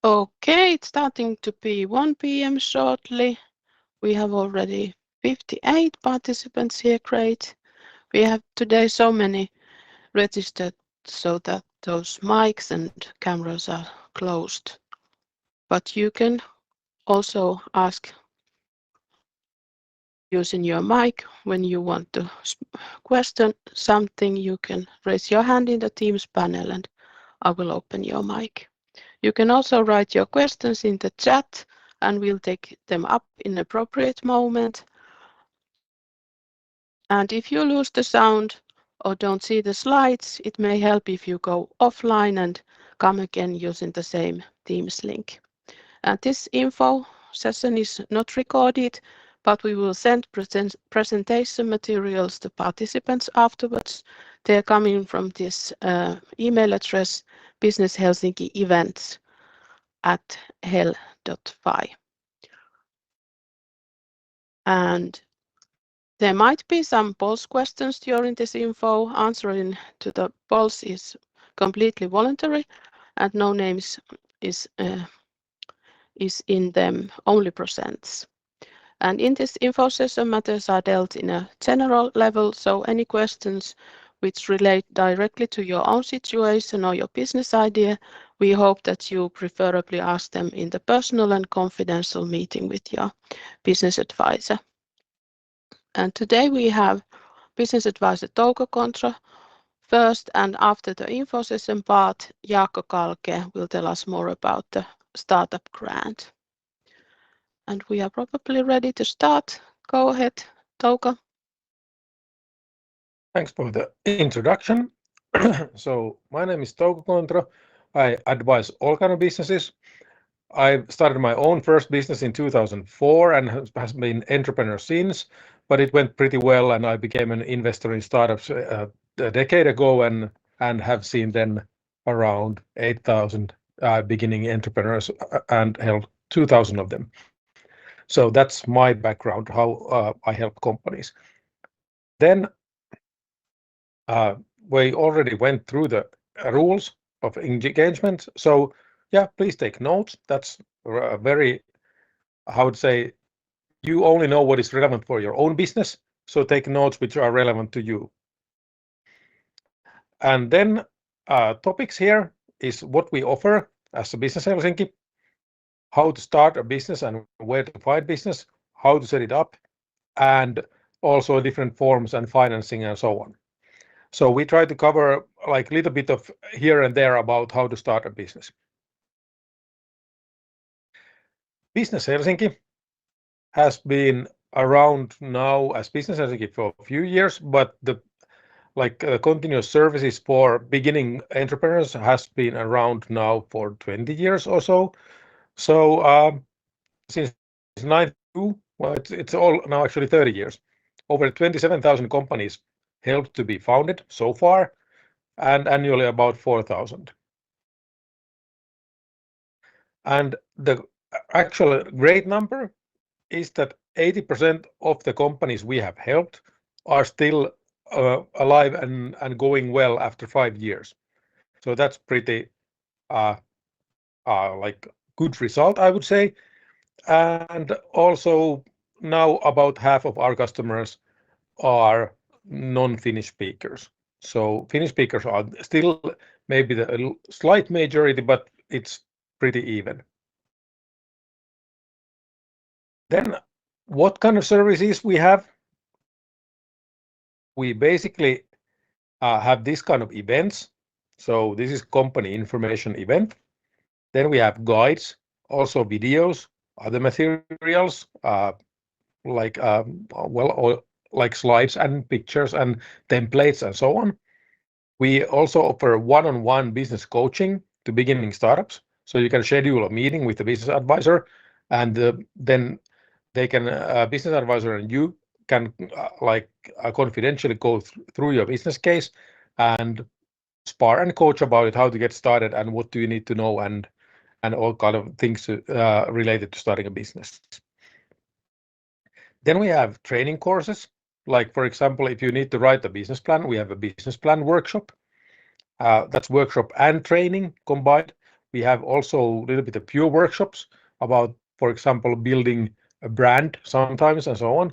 Okay, it's starting to be 1 p.m. shortly. We have already 58 participants here. Great. We have today so many registered so that those mics and cameras are closed. But you can also ask using your mic when you want to question something. You can raise your hand in the Teams panel and I will open your mic. You can also write your questions in the chat and we'll take them up in appropriate moment. And if you lose the sound or don't see the slides, it may help if you go offline and come again using the same Teams link. And this info session is not recorded, but we will send presentation materials to participants afterwards. They are coming from this email address, Business Helsinki Events @hel.fi. And there might be some polls questions during this info. Answering to the polls is completely voluntary and no names is in them, only presents. And in this info session, matters are dealt in a general level, so any questions which relate directly to your own situation or your business idea, we hope that you preferably ask them in the personal and confidential meeting with your business advisor. And today we have business advisor Touko Kontra first, and after the info session part, Jaakko Kalke will tell us more about the startup grant. And we are probably ready to start. Go ahead, Touko. Thanks for the introduction. So my name is Touko Kontra. I advise all kind of businesses. I started my own first business in 2004 and has been entrepreneur since, but it went pretty well and I became an investor in startups a decade ago and have seen then around 8,000 beginning entrepreneurs and helped 2,000 of them. So that's my background, how I help companies. Then we already went through the rules of engagement. So yeah, please take notes. That's very, how would say, you only know what is relevant for your own business. So take notes which are relevant to you. And then topics here is what we offer as a Business Helsinki, how to start a business and where to find business, how to set it up, and also different forms and financing and so on. So we try to cover like a little bit of here and there about how to start a business. Business Helsinki has been around now as Business Helsinki for a few years, but the continuous services for beginning entrepreneurs has been around now for 20 years or so. So since 92, well, it's all now actually 30 years. Over 27,000 companies helped to be founded so far, and annually about 4,000. And the actual great number is that 80% of the companies we have helped are still alive and going well after 5 years. So that's pretty like good result, I would say. And also now about half of our customers are non-Finnish speakers. So Finnish speakers are still maybe the slight majority, but it's pretty even. Then what kind of services we have? We basically have this kind of events. So this is company information event. Then we have guides, also videos, other materials, like like slides and pictures and templates and so on. We also offer one-on-one business coaching to beginning startups. So you can schedule a meeting with the business advisor, and then they can business advisor and you can confidentially go through your business case and spar and coach about it, how to get started and what do you need to know and all kind of things related to starting a business. Then we have training courses. Like for example, if you need to write a business plan, we have a business plan workshop. That's workshop and training combined. We have also a little bit of pure workshops about, for example, building a brand sometimes and so on.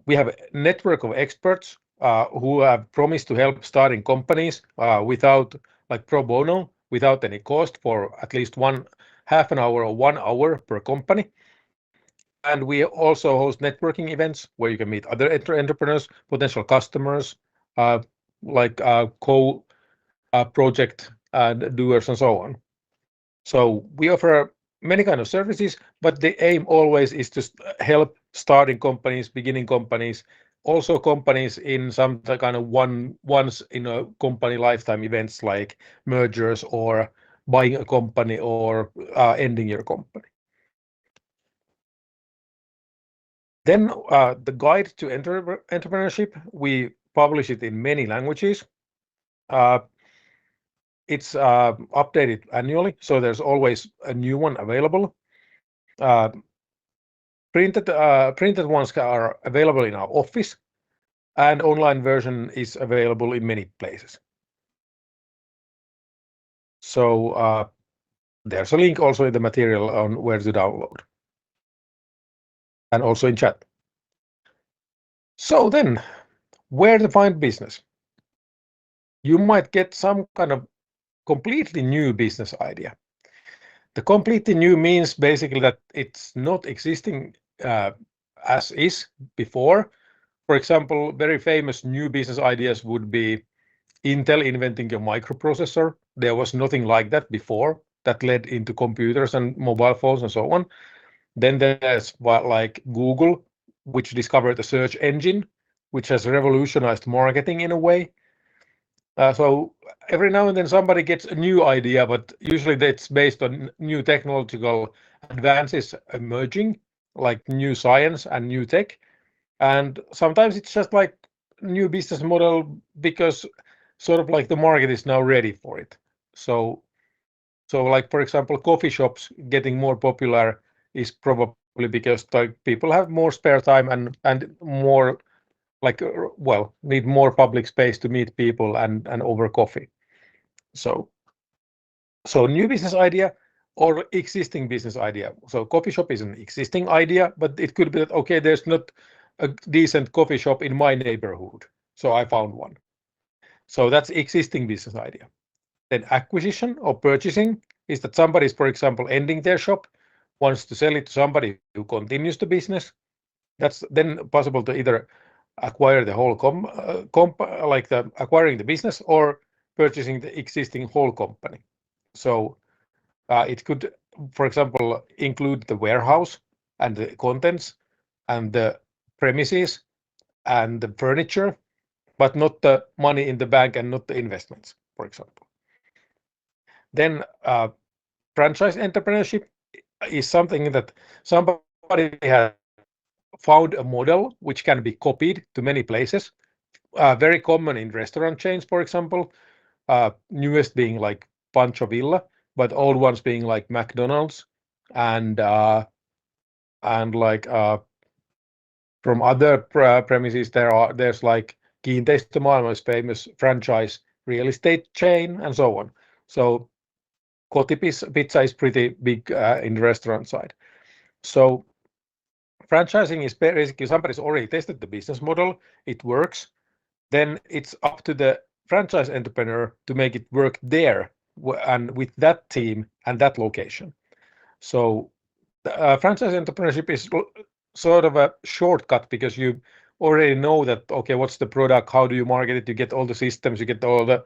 We have a network of experts who have promised to help starting companies without, like pro bono, without any cost for at least one half an hour or 1 hour per company. And we also host networking events where you can meet other entrepreneurs, potential customers, uh, like co-project doers and so on. So we offer many kind of services, but the aim always is to help starting companies, beginning companies, also companies in some kind of once in a company lifetime events like mergers or buying a company or ending your company. Then the guide to entrepreneurship, we publish it in many languages. Uh, it's updated annually, so there's always a new one available. Printed ones are available in our office, and online version is available in many places. So there's a link also in the material on where to download, and also in chat. So then, where to find business? You might get some kind of completely new business idea. The completely new means basically that it's not existing as is before. For example, very famous new business ideas would be Intel inventing a microprocessor. There was nothing like that before that led into computers and mobile phones and so on. Then there's like Google, which discovered a search engine, which has revolutionized marketing in a way. So every now and then somebody gets a new idea, but usually that's based on new technological advances emerging, like new science and new tech. And sometimes it's just like new business model because sort of like the market is now ready for it. So like for example, coffee shops getting more popular is probably because like people have more spare time and more like well need more public space to meet people and over coffee. So new business idea or existing business idea. So coffee shop is an existing idea, but it could be that okay, there's not a decent coffee shop in my neighborhood, so I found one. So that's existing business idea. Then acquisition or purchasing is that somebody is, for example, ending their shop, wants to sell it to somebody who continues the business. That's then possible to either acquire the whole like acquiring the business or purchasing the existing whole company. So it could, for example, include the warehouse and the contents and the premises and the furniture, but not the money in the bank and not the investments, for example. Then franchise entrepreneurship is something that somebody has found a model which can be copied to many places. Very common in restaurant chains, for example. Newest being like Pancho Villa, but old ones being like McDonald's and like from other premises there's like Kiinteistömaailma's famous franchise real estate chain and so on. So Pizza is pretty big in the restaurant side. So franchising is basically somebody's already tested the business model, it works, then it's up to the franchise entrepreneur to make it work there and with that team and that location. So franchise entrepreneurship is sort of a shortcut because you already know that okay, what's the product, how do you market it, you get all the systems, you get all the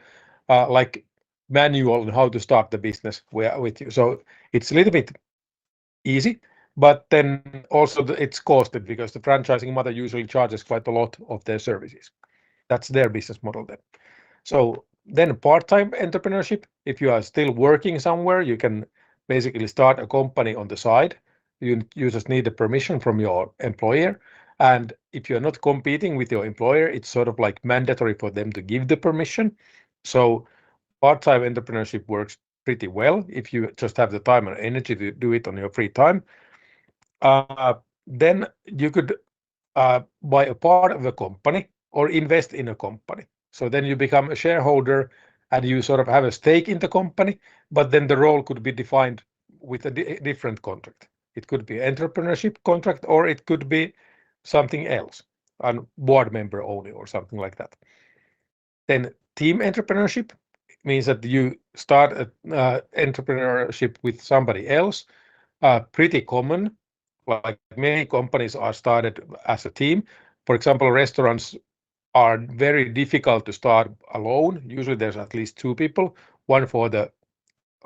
like manual on how to start the business with you. So it's a little bit easy, but then also it's costed because the franchising mother usually charges quite a lot of their services. That's their business model then. So then part-time entrepreneurship, if you are still working somewhere, you can basically start a company on the side. You just need the permission from your employer. And if you're not competing with your employer, it's sort of like mandatory for them to give the permission. So part-time entrepreneurship works pretty well if you just have the time and energy to do it on your free time. Then you could buy a part of a company or invest in a company. So then you become a shareholder and you sort of have a stake in the company, but then the role could be defined with a different contract. It could be entrepreneurship contract, or it could be something else, a board member only, or something like that. Then team entrepreneurship means that you start entrepreneurship with somebody else. Pretty common, like many companies are started as a team. For example, restaurants are very difficult to start alone. Usually there's at least two people, one for the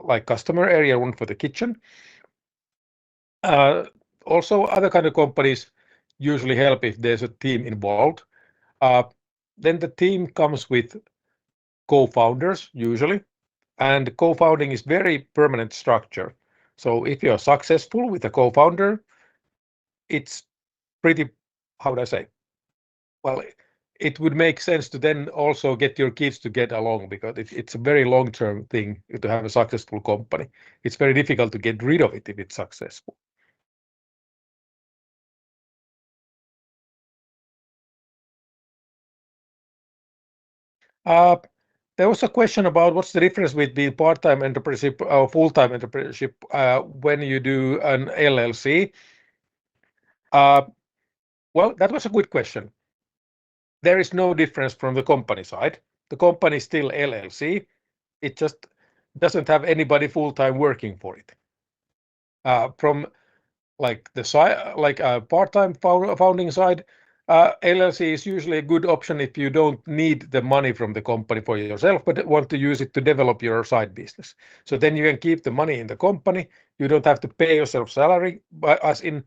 like customer area, one for the kitchen. Also, other kind of companies usually help if there's a team involved. Uh, then the team comes with co-founders usually, and co-founding is very permanent structure. So if you're successful with a co-founder, it's pretty, how would I say? Well, it would make sense to then also get your kids to get along, because it's a very long-term thing to have a successful company. It's very difficult to get rid of it if it's successful. Uh, there was a question about what's the difference between part-time entrepreneurship or full-time entrepreneurship when you do an LLC. Uh, well, that was a good question. There is no difference from the company side. The company is still LLC. It just doesn't have anybody full-time working for it. From like the side, like a part-time founding side, LLC is usually a good option if you don't need the money from the company for yourself, but want to use it to develop your side business. So then you can keep the money in the company. You don't have to pay yourself salary, but as in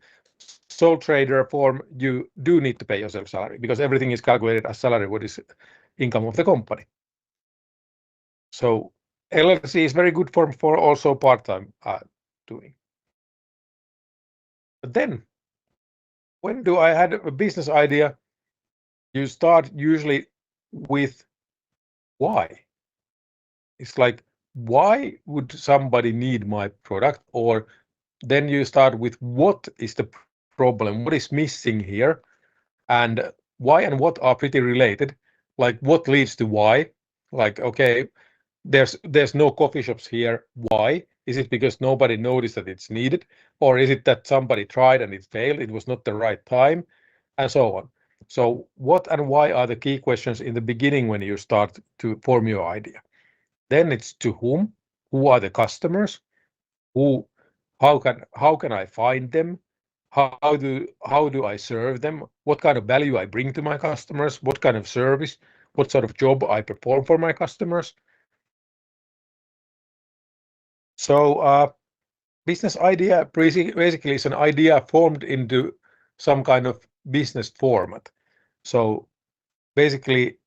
sole trader form, you do need to pay yourself salary because everything is calculated as salary, what is income of the company. So LLC is very good form for also part-time doing. But then, when do I had a business idea? You start usually with why. It's like, why would somebody need my product? Or then you start with what is the problem? What is missing here? And why and what are pretty related. Like what leads to why? Like, okay, there's no coffee shops here. Why? Is it because nobody noticed that it's needed? Or is it that somebody tried and it failed? It was not the right time, and so on. So what and why are the key questions in the beginning when you start to form your idea. Then it's to whom? Who are the customers? Who? How can I find them? How do I serve them? What kind of value I bring to my customers? What kind of service? What sort of job I perform for my customers? So business idea basically is an idea formed into some kind of business format. So basically,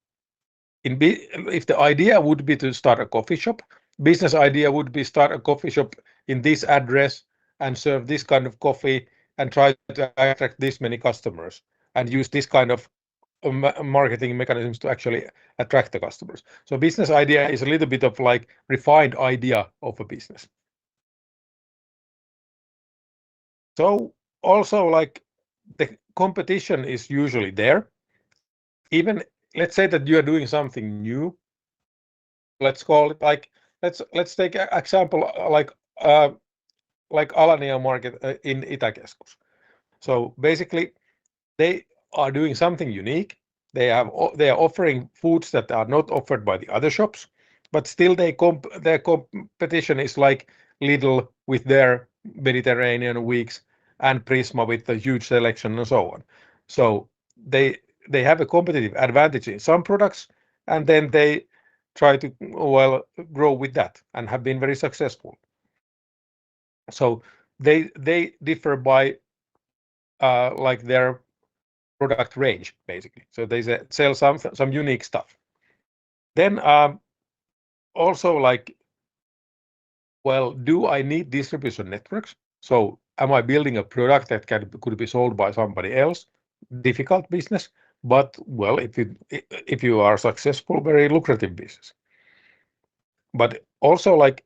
if the idea would be to start a coffee shop, business idea would be start a coffee shop in this address and serve this kind of coffee and try to attract this many customers and use this kind of marketing mechanisms to actually attract the customers. So business idea is a little bit of like refined idea of a business. So also like the competition is usually there. Even let's say that you are doing something new. Let's call it like let's take an example like Alania market in Itäkeskus. So basically they are doing something unique. They are offering foods that are not offered by the other shops, but still their competition is like Lidl with their Mediterranean weeks and Prisma with the huge selection and so on. So they have a competitive advantage in some products, and then they try to grow with that and have been very successful. So they differ by like their product range basically. So they sell some unique stuff. Then also like, well, do I need distribution networks? So am I building a product that could be sold by somebody else? Difficult business, but well, if you are successful, very lucrative business. But also like,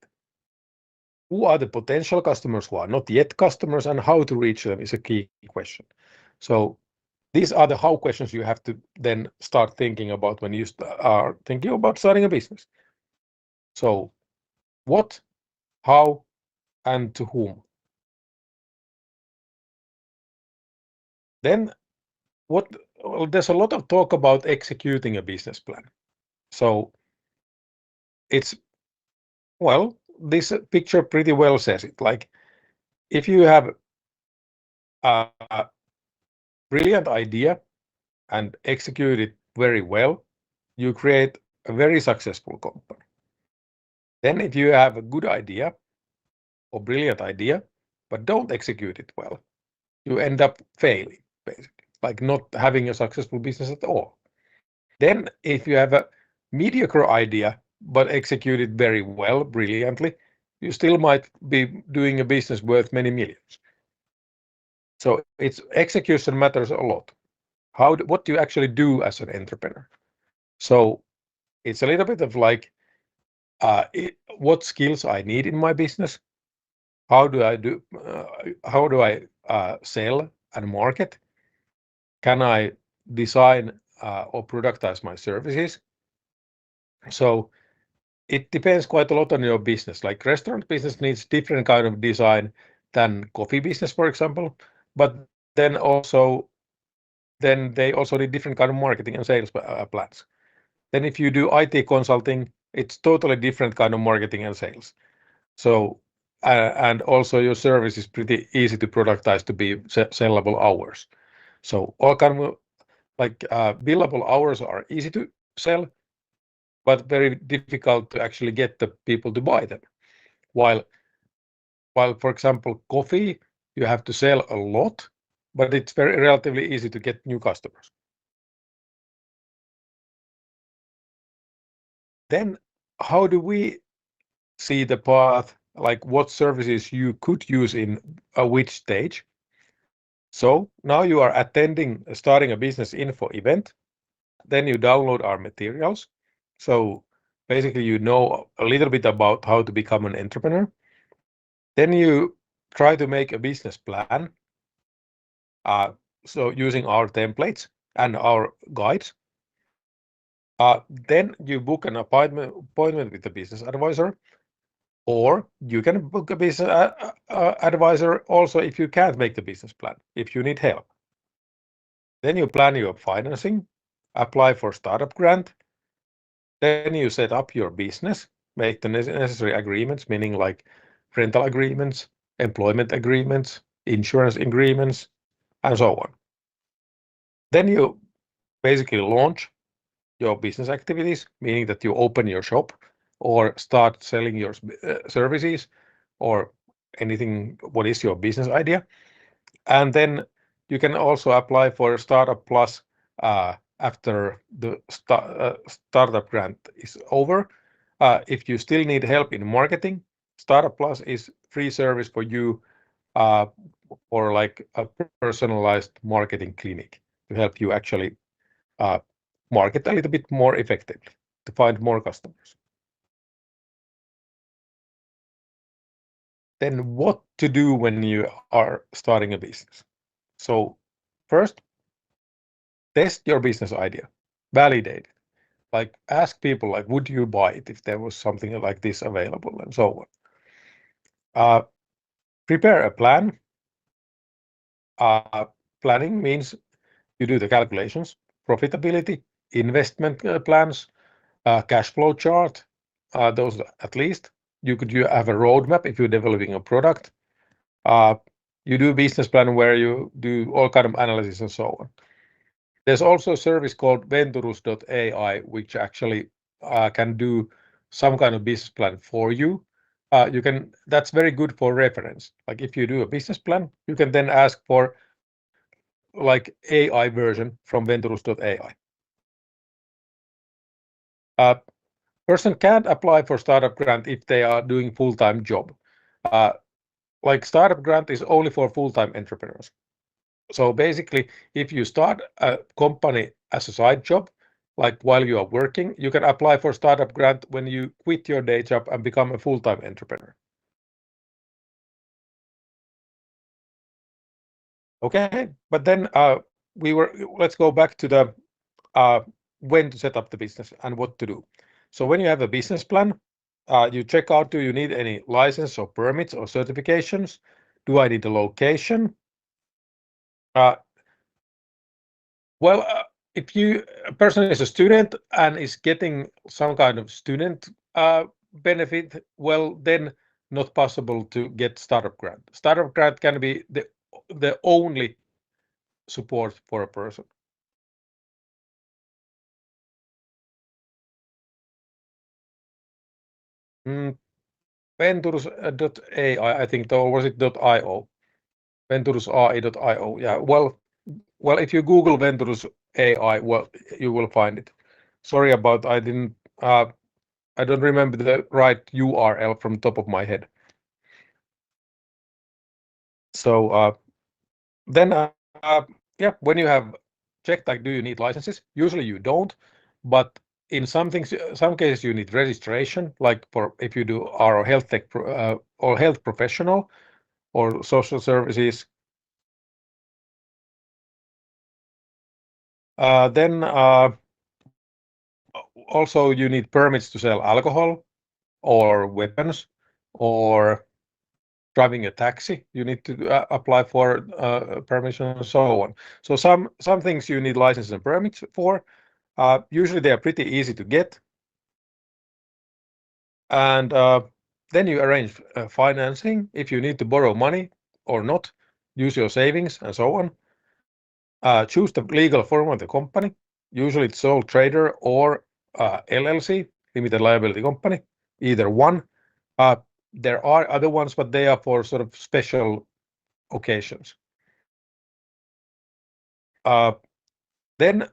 who are the potential customers who are not yet customers, and how to reach them is a key question. So these are the how questions you have to then start thinking about when you are thinking about starting a business. So what, how, and to whom. Then there's a lot of talk about executing a business plan. So it's, well, this picture pretty well says it. Like if you have a brilliant idea and execute it very well, you create a very successful company. Then if you have a good idea or brilliant idea, but don't execute it well, you end up failing, basically, like not having a successful business at all. Then if you have a mediocre idea, but execute it very well, brilliantly, you still might be doing a business worth many millions. So it's execution matters a lot. What do you actually do as an entrepreneur? So it's a little bit of like, what skills I need in my business. How do I sell and market? Can I design or productize my services? So it depends quite a lot on your business. Like restaurant business needs different kind of design than coffee business, for example. But then they also need different kind of marketing and sales plans. Then if you do IT consulting, it's totally different kind of marketing and sales. So and also your service is pretty easy to productize to be sellable hours. So all kind of like billable hours are easy to sell, but very difficult to actually get the people to buy them. While for example, coffee, you have to sell a lot, but it's very relatively easy to get new customers. Then how do we see the path, like what services you could use in which stage? So now you are starting a business info event. Then you download our materials. So basically, you know a little bit about how to become an entrepreneur. Then you try to make a business plan. So using our templates and our guides. Then you book an appointment with a business advisor, or you can book a business advisor also if you can't make the business plan, if you need help. Then you plan your financing, apply for startup grant. Then you set up your business, make the necessary agreements, meaning like rental agreements, employment agreements, insurance agreements, and so on. Then you basically launch your business activities, meaning that you open your shop or start selling your services or anything, what is your business idea. And then you can also apply for Startup Plus after the startup grant is over. If you still need help in marketing, Startup Plus is free service for you for like a personalized marketing clinic to help you actually market a little bit more effectively to find more customers. Then what to do when you are starting a business? So first, test your business idea, validate it. Like ask people, like, would you buy it if there was something like this available, and so on. Prepare a plan. Planning means you do the calculations, profitability, investment plans, cash flow chart. Those at least. You have a roadmap if you're developing a product. You do a business plan where you do all kind of analysis and so on. There's also a service called Venturus.ai, which actually can do some kind of business plan for you. That's very good for reference. Like if you do a business plan, you can then ask for like AI version from Venturus.ai. Person can't apply for startup grant if they are doing full-time job. Like startup grant is only for full-time entrepreneurs. So basically, if you start a company as a side job, like while you are working, you can apply for startup grant when you quit your day job and become a full-time entrepreneur. Okay, but then let's go back to the when to set up the business and what to do. So when you have a business plan, You check out, do you need any license or permits or certifications? Do I need a location? Uh, well, if a person is a student and is getting some kind of student benefit, well, then not possible to get startup grant. Startup grant can be the only support for a person. Ventures.ai, I think, or was it .io? Ventures.ai.io. Yeah. Well, if you Google Ventures AI, well, you will find it. Sorry about I don't remember the right URL from top of my head. So then yeah, when you have checked like, do you need licenses? Usually you don't, but in some things, some cases you need registration, like for if you are a health tech or health professional or social services. Then also you need permits to sell alcohol or weapons or driving a taxi. You need to apply for permission and so on. So some things you need licenses and permits for. Usually they are pretty easy to get. And then you arrange financing if you need to borrow money or not. Use your savings and so on. Choose the legal form of the company. Usually it's sole trader or LLC, limited liability company, either one. There are other ones, but they are for sort of special occasions. Then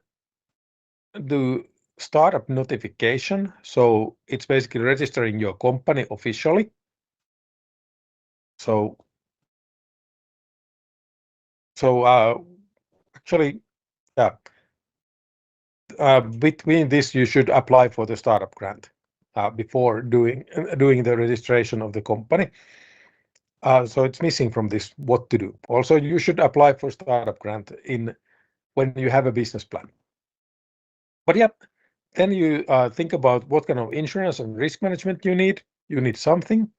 the startup notification. So it's basically registering your company officially. So actually, yeah, between this, you should apply for the startup grant before doing the registration of the company. So it's missing from this what to do. Also, you should apply for startup grant when you have a business plan. But yeah, then you think about what kind of insurance and risk management you need. You need something.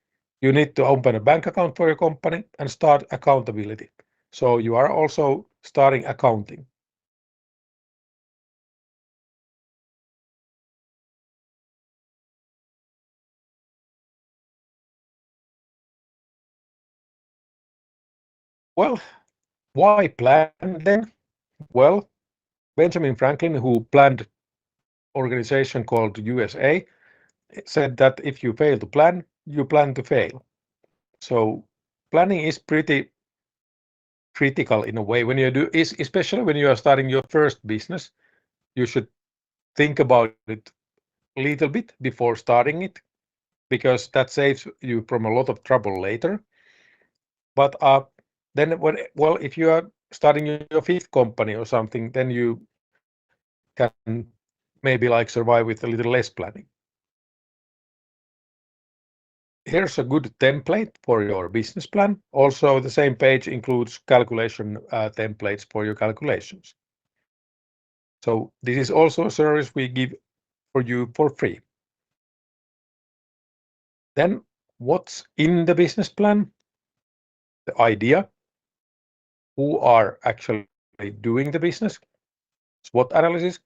You need to open a bank account for your company and start accountability. So you are also starting accounting. Well, why plan then? Well, Benjamin Franklin, who planned organization called USA, said that if you fail to plan, you plan to fail. So planning is pretty critical in a way when you do, especially when you are starting your first business. You should think about it a little bit before starting it, because that saves you from a lot of trouble later. But then well, if you are starting your fifth company or something, then you can maybe like survive with a little less planning. Here's a good template for your business plan. Also, the same page includes calculation templates for your calculations. So this is also a service we give for you for free. Then what's in the business plan? The idea, who are actually doing the business, SWOT analysis,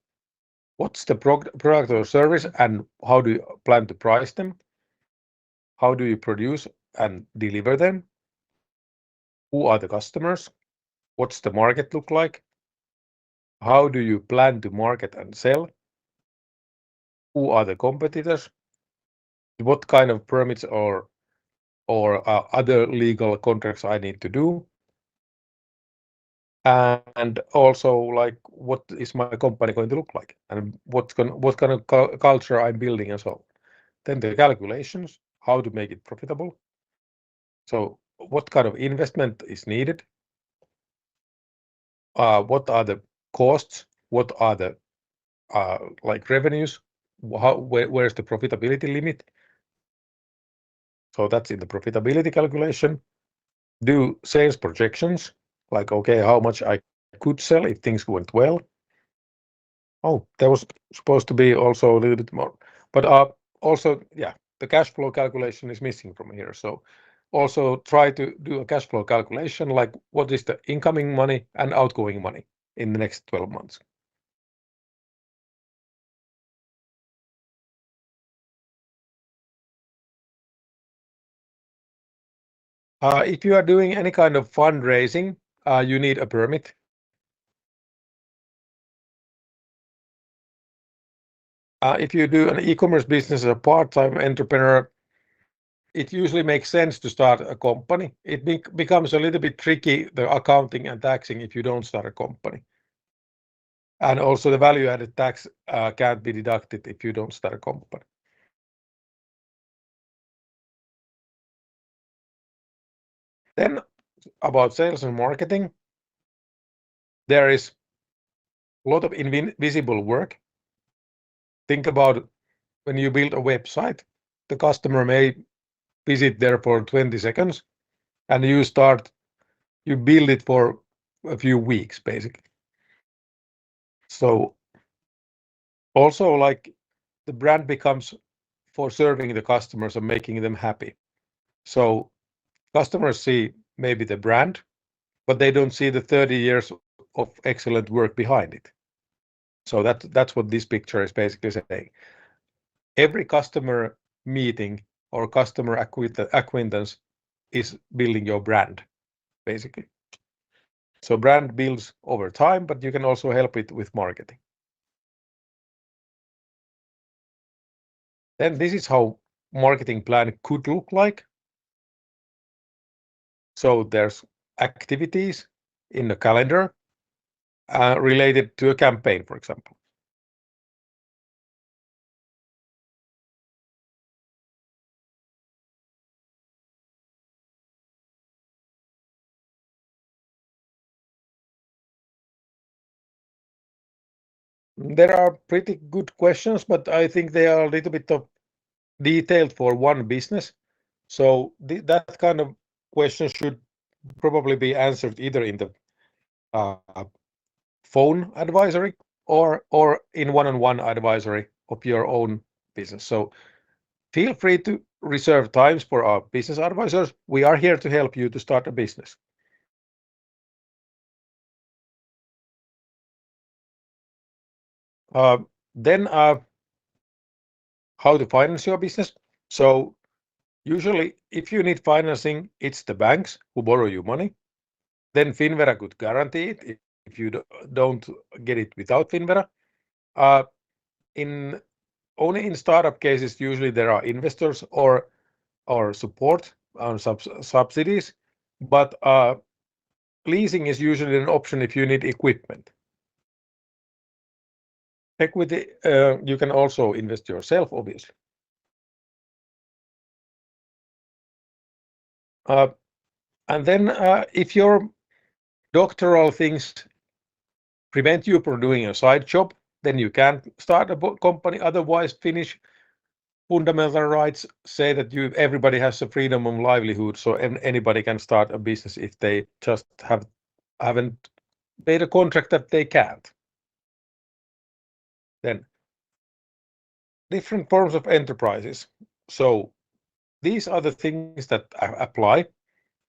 what's the product or service, and how do you plan to price them? How do you produce and deliver them? Who are the customers? What's the market look like? How do you plan to market and sell? Who are the competitors? What kind of permits or other legal contracts I need to do? And also, like, what is my company going to look like, and what kind of culture I'm building and so on. Then the calculations, how to make it profitable. So what kind of investment is needed? What are the costs? What are the like revenues? Where's the profitability limit? So that's in the profitability calculation. Do sales projections, like, okay, how much I could sell if things went well. Oh, there was supposed to be also a little bit more, but also, yeah, the cash flow calculation is missing from here. So also try to do a cash flow calculation, like what is the incoming money and outgoing money in the next 12 months. If you are doing any kind of fundraising, you need a permit. If you do an e-commerce business as a part-time entrepreneur, it usually makes sense to start a company. It becomes a little bit tricky, the accounting and taxing, if you don't start a company. And also the value-added tax can't be deducted if you don't start a company. Then about sales and marketing, there is a lot of invisible work. Think about when you build a website, the customer may visit there for 20 seconds, and you build it for a few weeks, basically. So also, like, the brand becomes for serving the customers and making them happy. So customers see maybe the brand, but they don't see the 30 years of excellent work behind it. So that's what this picture is basically saying. Every customer meeting or customer acquaintance is building your brand, basically. So brand builds over time, but you can also help it with marketing. Then this is how marketing plan could look like. So there's activities in the calendar related to a campaign, for example. There are pretty good questions, but I think they are a little bit of detailed for one business. So that kind of question should probably be answered either in the phone advisory or in one-on-one advisory of your own business. So feel free to reserve times for our business advisors. We are here to help you to start a business. Then how to finance your business. So usually if you need financing, it's the banks who borrow you money. Then Finnvera could guarantee it if you don't get it without Finnvera. Only in startup cases, usually there are investors or support on subsidies, but leasing is usually an option if you need equipment. Equity, you can also invest yourself, obviously. And then if your doctoral things prevent you from doing a side job, then you can start a company. Otherwise, Finnish fundamental rights say that everybody has a freedom of livelihood, so anybody can start a business if they just haven't made a contract that they can't. Then different forms of enterprises. So these are the things that apply.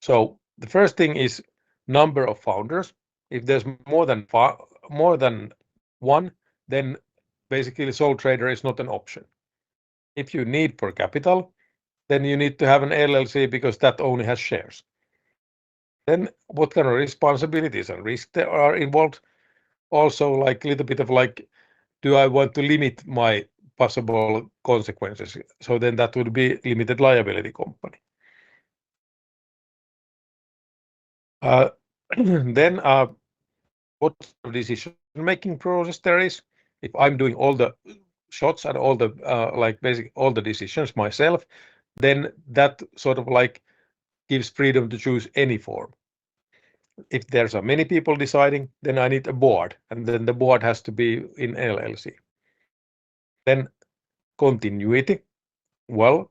So the first thing is number of founders. If there's more than one, then basically sole trader is not an option. If you need for capital, then you need to have an LLC because that only has shares. Then what kind of responsibilities and risks there are involved? Also, like a little bit of like, do I want to limit my possible consequences? So then that would be limited liability company. Then what decision-making process there is? If I'm doing all the shots and all the like basically all the decisions myself, then that sort of like gives freedom to choose any form. If there's many people deciding, then I need a board, and then the board has to be in LLC. Then continuity. Well,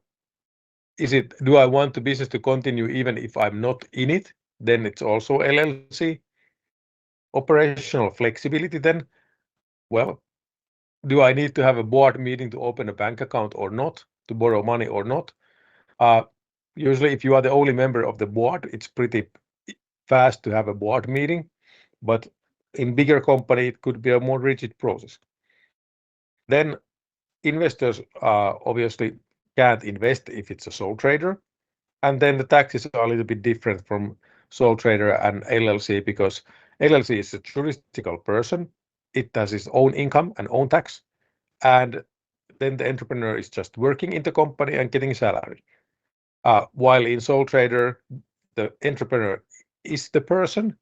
do I want the business to continue even if I'm not in it? Then it's also LLC. Operational flexibility then. Well, do I need to have a board meeting to open a bank account or not? to borrow money or not. Usually, if you are the only member of the board, it's pretty fast to have a board meeting, but in bigger company, it could be a more rigid process. Then investors obviously can't invest if it's a sole trader. And then the taxes are a little bit different from sole trader and LLC because LLC is a juridical person. It has its own income and own tax. And then the entrepreneur is just working in the company and getting salary. While in sole trader, the entrepreneur is the person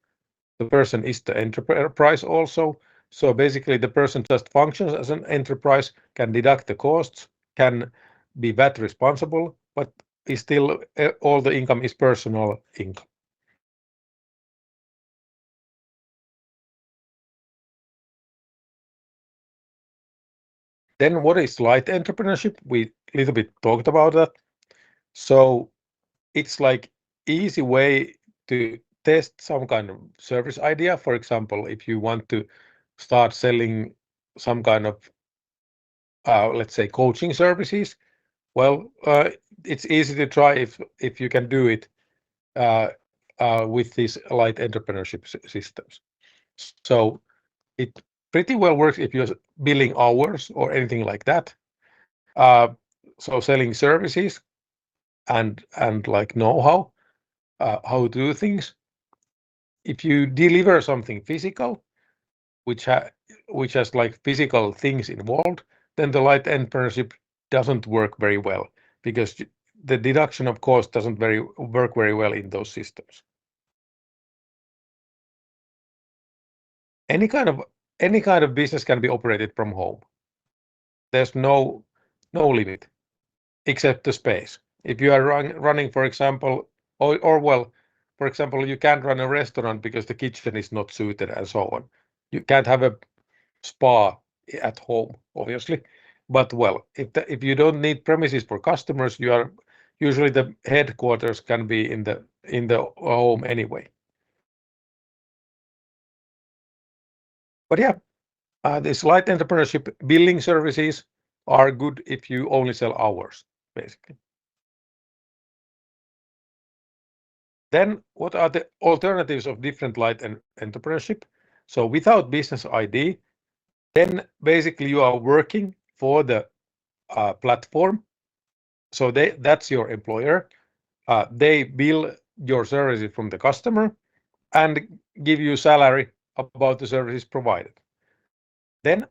is the enterprise also. So basically, the person just functions as an enterprise, can deduct the costs, can be VAT responsible, but is still all the income is personal income. Then what is light entrepreneurship? We a little bit talked about that. So it's like easy way to test some kind of service idea. For example, if you want to start selling some kind of let's say coaching services, well, it's easy to try if you can do it with these light entrepreneurship systems. So it pretty well works if you're billing hours or anything like that. Uh, so selling services and like know-how, how to do things. If you deliver something physical, which which has like physical things involved, then the light entrepreneurship doesn't work very well because the deduction of cost doesn't work very well in those systems. Any kind of business can be operated from home. There's no limit except the space. If you are running, for example, or well, for example, you can't run a restaurant because the kitchen is not suited and so on. You can't have a spa at home, obviously. But well, if you don't need premises for customers, you are usually the headquarters can be in the home anyway. But yeah, this light entrepreneurship billing services are good if you only sell hours, basically. Then what are the alternatives of different light entrepreneurship? So without business ID, then basically you are working for the platform. So that's your employer. They bill your services from the customer and give you salary about the services provided. Then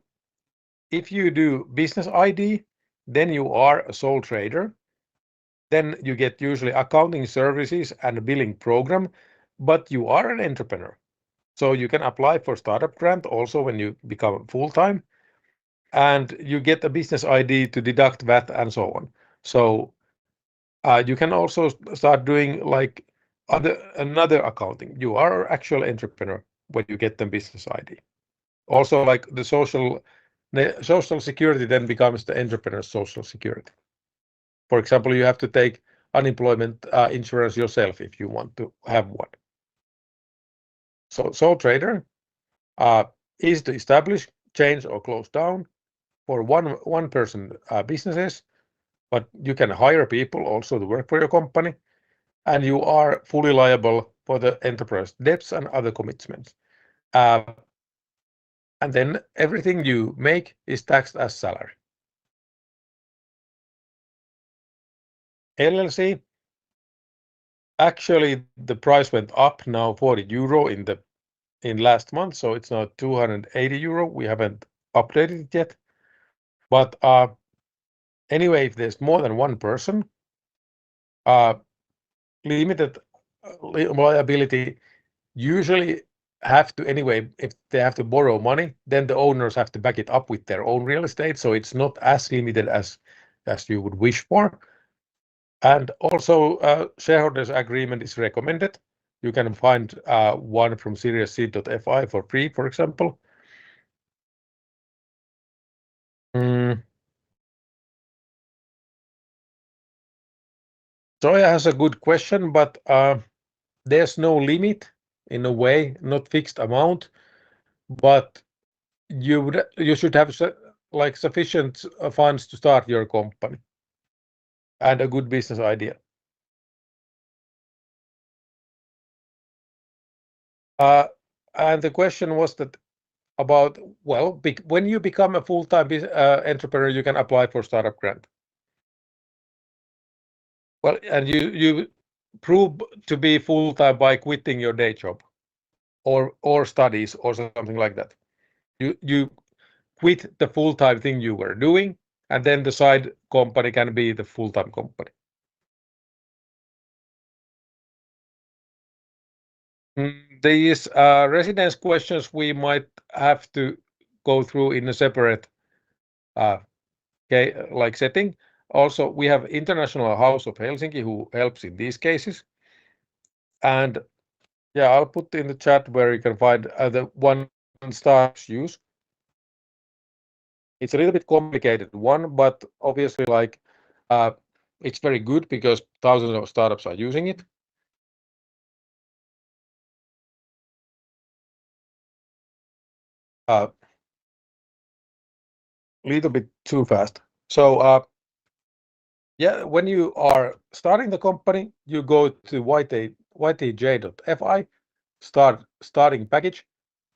if you do business ID, then you are a sole trader. Then you get usually accounting services and a billing program, but you are an entrepreneur. So you can apply for startup grant also when you become full-time, and you get a business ID to deduct VAT and so on. So you can also start doing like another accounting. You are actual entrepreneur when you get the business ID. Also, like the social security then becomes the entrepreneur's social security. For example, you have to take unemployment insurance yourself if you want to have one. So sole trader is to establish, change, or close down for one person businesses, but you can hire people also to work for your company, and you are fully liable for the enterprise debts and other commitments. And then everything you make is taxed as salary. LLC, actually the price went up now 40 euro in last month, so it's now 280 euro. We haven't updated it yet, but anyway, if there's more than one person, limited liability usually have to anyway, if they have to borrow money, then the owners have to back it up with their own real estate, so it's not as limited as you would wish for. And also shareholders agreement is recommended. You can find one from seriesseed.fi for free, for example. Soya has a good question, but there's no limit in a way, not fixed amount, but you should have like sufficient funds to start your company. and a good business idea. And the question was that about, well, when you become a full-time entrepreneur, you can apply for startup grant. Well, and you prove to be full-time by quitting your day job or studies or something like that. You quit the full-time thing you were doing, and then the side company can be the full-time company. These residence questions we might have to go through in a separate like setting. Also, we have International House of Helsinki who helps in these cases. And yeah, I'll put in the chat where you can find the one startups use. It's a little bit complicated one, but obviously like it's very good because thousands of startups are using it. Little bit too fast. So yeah, when you are starting the company, you go to ytj.fi, starting package,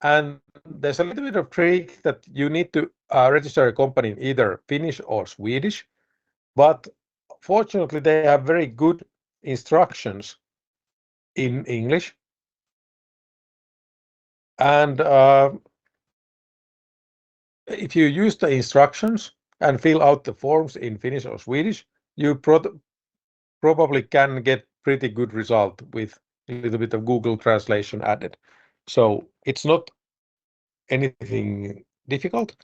and there's a little bit of trick that you need to register a company in either Finnish or Swedish, but fortunately they have very good instructions in English. And if you use the instructions and fill out the forms in Finnish or Swedish, you probably can get pretty good result with a little bit of Google translation added. So it's not anything difficult.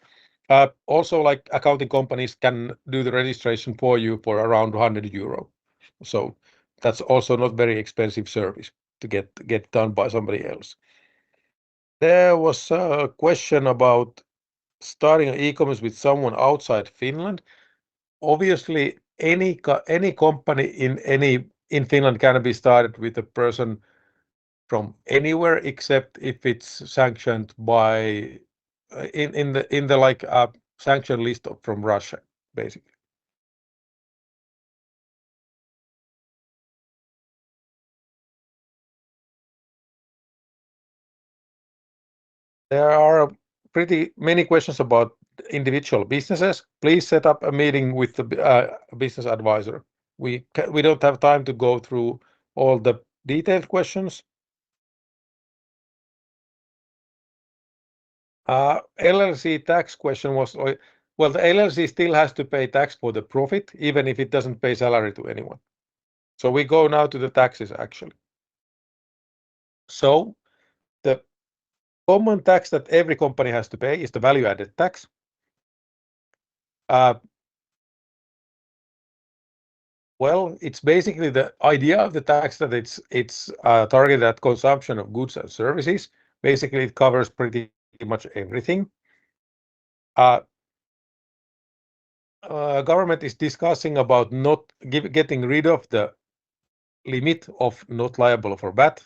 Also, like accounting companies can do the registration for you for around 100 euro. So that's also not very expensive service to get done by somebody else. There was a question about starting an e-commerce with someone outside Finland. Obviously, any company in Finland can be started with a person from anywhere except if it's sanctioned by in the like sanction list from Russia, basically. There are pretty many questions about individual businesses. Please set up a meeting with the business advisor. We don't have time to go through all the detailed questions. LLC tax question was, well, the LLC still has to pay tax for the profit, even if it doesn't pay salary to anyone. So we go now to the taxes, actually. So the common tax that every company has to pay is the value-added tax. Well, it's basically the idea of the tax that it's targeted at consumption of goods and services. Basically, it covers pretty much everything. Government is discussing about not getting rid of the limit of not liable for VAT,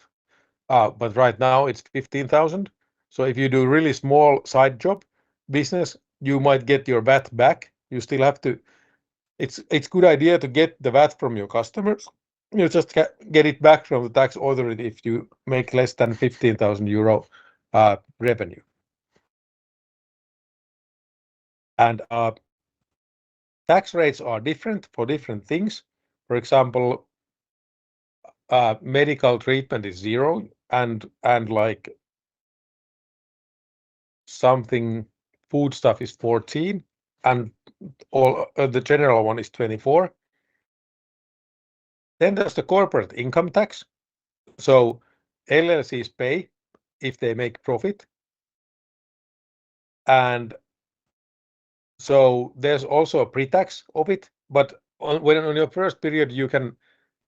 but right now it's 15,000. So if you do really small side job business, you might get your VAT back. You still have to. It's good idea to get the VAT from your customers. You just get it back from the tax authority if you make less than 15,000 euro revenue. And tax rates are different for different things. For example, medical treatment is 0, and like something food stuff is 14, and all the general one is 24. Then there's the corporate income tax. So LLCs pay if they make profit, and so there's also a pre-tax of it. But when on your first period, you can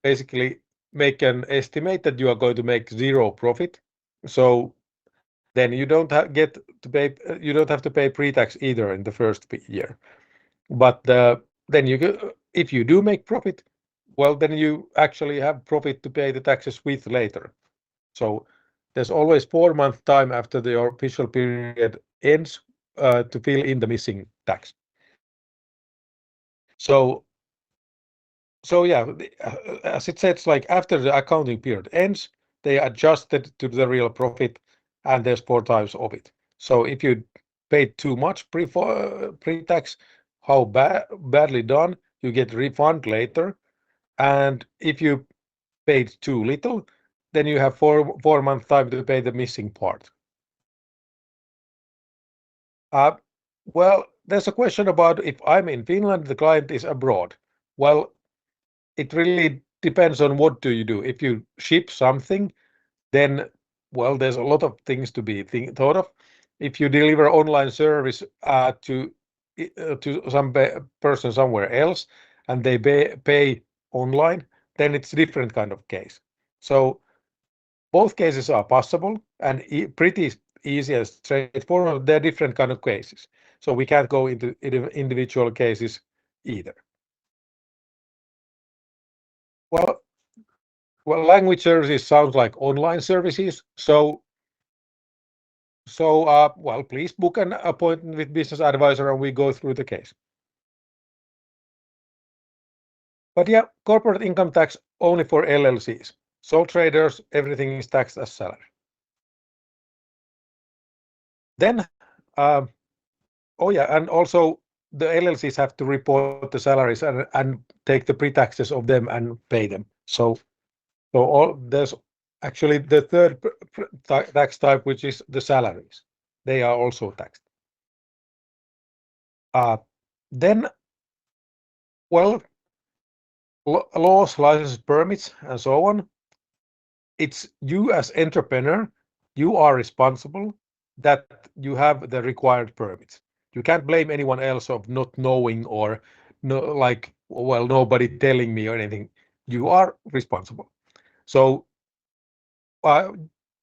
basically make an estimate that you are going to make 0 profit. So then you don't have to pay pre-tax either in the first year. But then if you do make profit, well, then you actually have profit to pay the taxes with later. So there's always 4-month time after the official period ends to fill in the missing tax. So So yeah, as it says, like after the accounting period ends, they adjusted to the real profit, and there's 4 times of it. So if you paid too much pre-tax, how badly done, you get refund later. And if you paid too little, then you have 4 month time to pay the missing part. Uh, well, there's a question about if I'm in Finland, the client is abroad. Well, it really depends on what do you do. If you ship something, then well, there's a lot of things to be thought of. If you deliver online service to some person somewhere else and they pay online, then it's a different kind of case. So both cases are possible and pretty easy and straightforward. They're different kind of cases. So we can't go into individual cases either. Well, well, language services sounds like online services. Well, please book an appointment with business advisor and we go through the case. But yeah, corporate income tax only for LLCs. Sole traders, everything is taxed as salary. Then, oh yeah, and also the LLCs have to report the salaries and take the pre-taxes of them and pay them. So there's actually the third tax type, which is the salaries. They are also taxed. Then, well, laws, licenses, permits, and so on. It's you as entrepreneur, you are responsible that you have the required permits. You can't blame anyone else of not knowing or no, like, well, nobody telling me or anything. You are responsible. So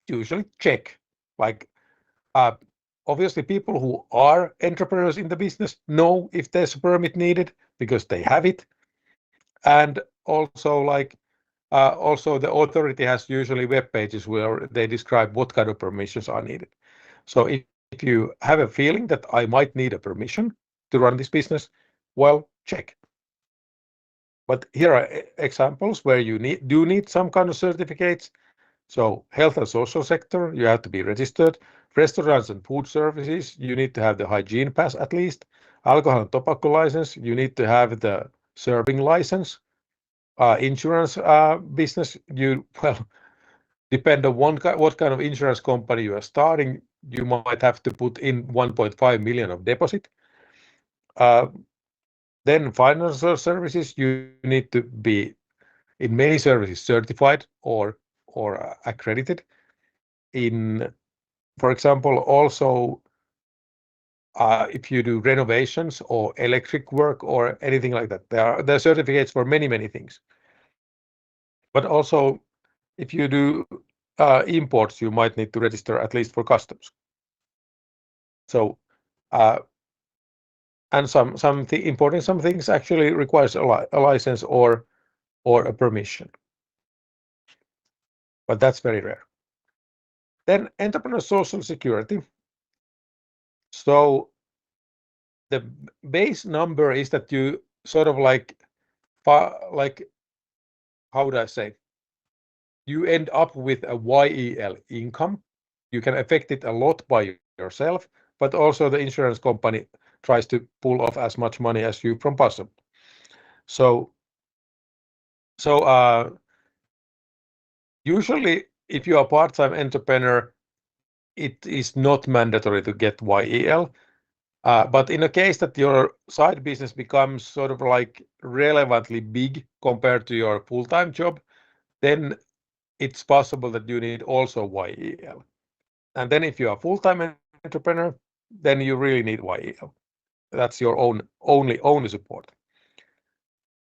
usually check, like, uh, obviously people who are entrepreneurs in the business know if there's a permit needed because they have it. And also like also the authority has usually web pages where they describe what kind of permissions are needed. So if you have a feeling that I might need a permission to run this business, well, check. But here are examples where you do need some kind of certificates. So health and social sector, you have to be registered. Restaurants and food services, you need to have the hygiene pass at least. Alcohol and tobacco license, you need to have the serving license. Insurance business, you well depend on what kind of insurance company you are starting. You might have to put in 1.5 million of deposit. Then financial services, you need to be in many services certified or accredited. In, for example, also if you do renovations or electric work or anything like that, there are certificates for many things. But also, if you do imports, you might need to register at least for customs. So, and importing some things actually requires a license or a permission, but that's very rare. Then entrepreneur social security. So the base number is that you sort of like how would I say? You end up with a YEL income. You can affect it a lot by yourself, but also the insurance company tries to pull off as much money as you from possible. So, so usually, if you are a part-time entrepreneur, it is not mandatory to get YEL. But in a case that your side business becomes sort of like relevantly big compared to your full-time job, then it's possible that you need also YEL. And then if you are a full-time entrepreneur, then you really need YEL. That's your only support.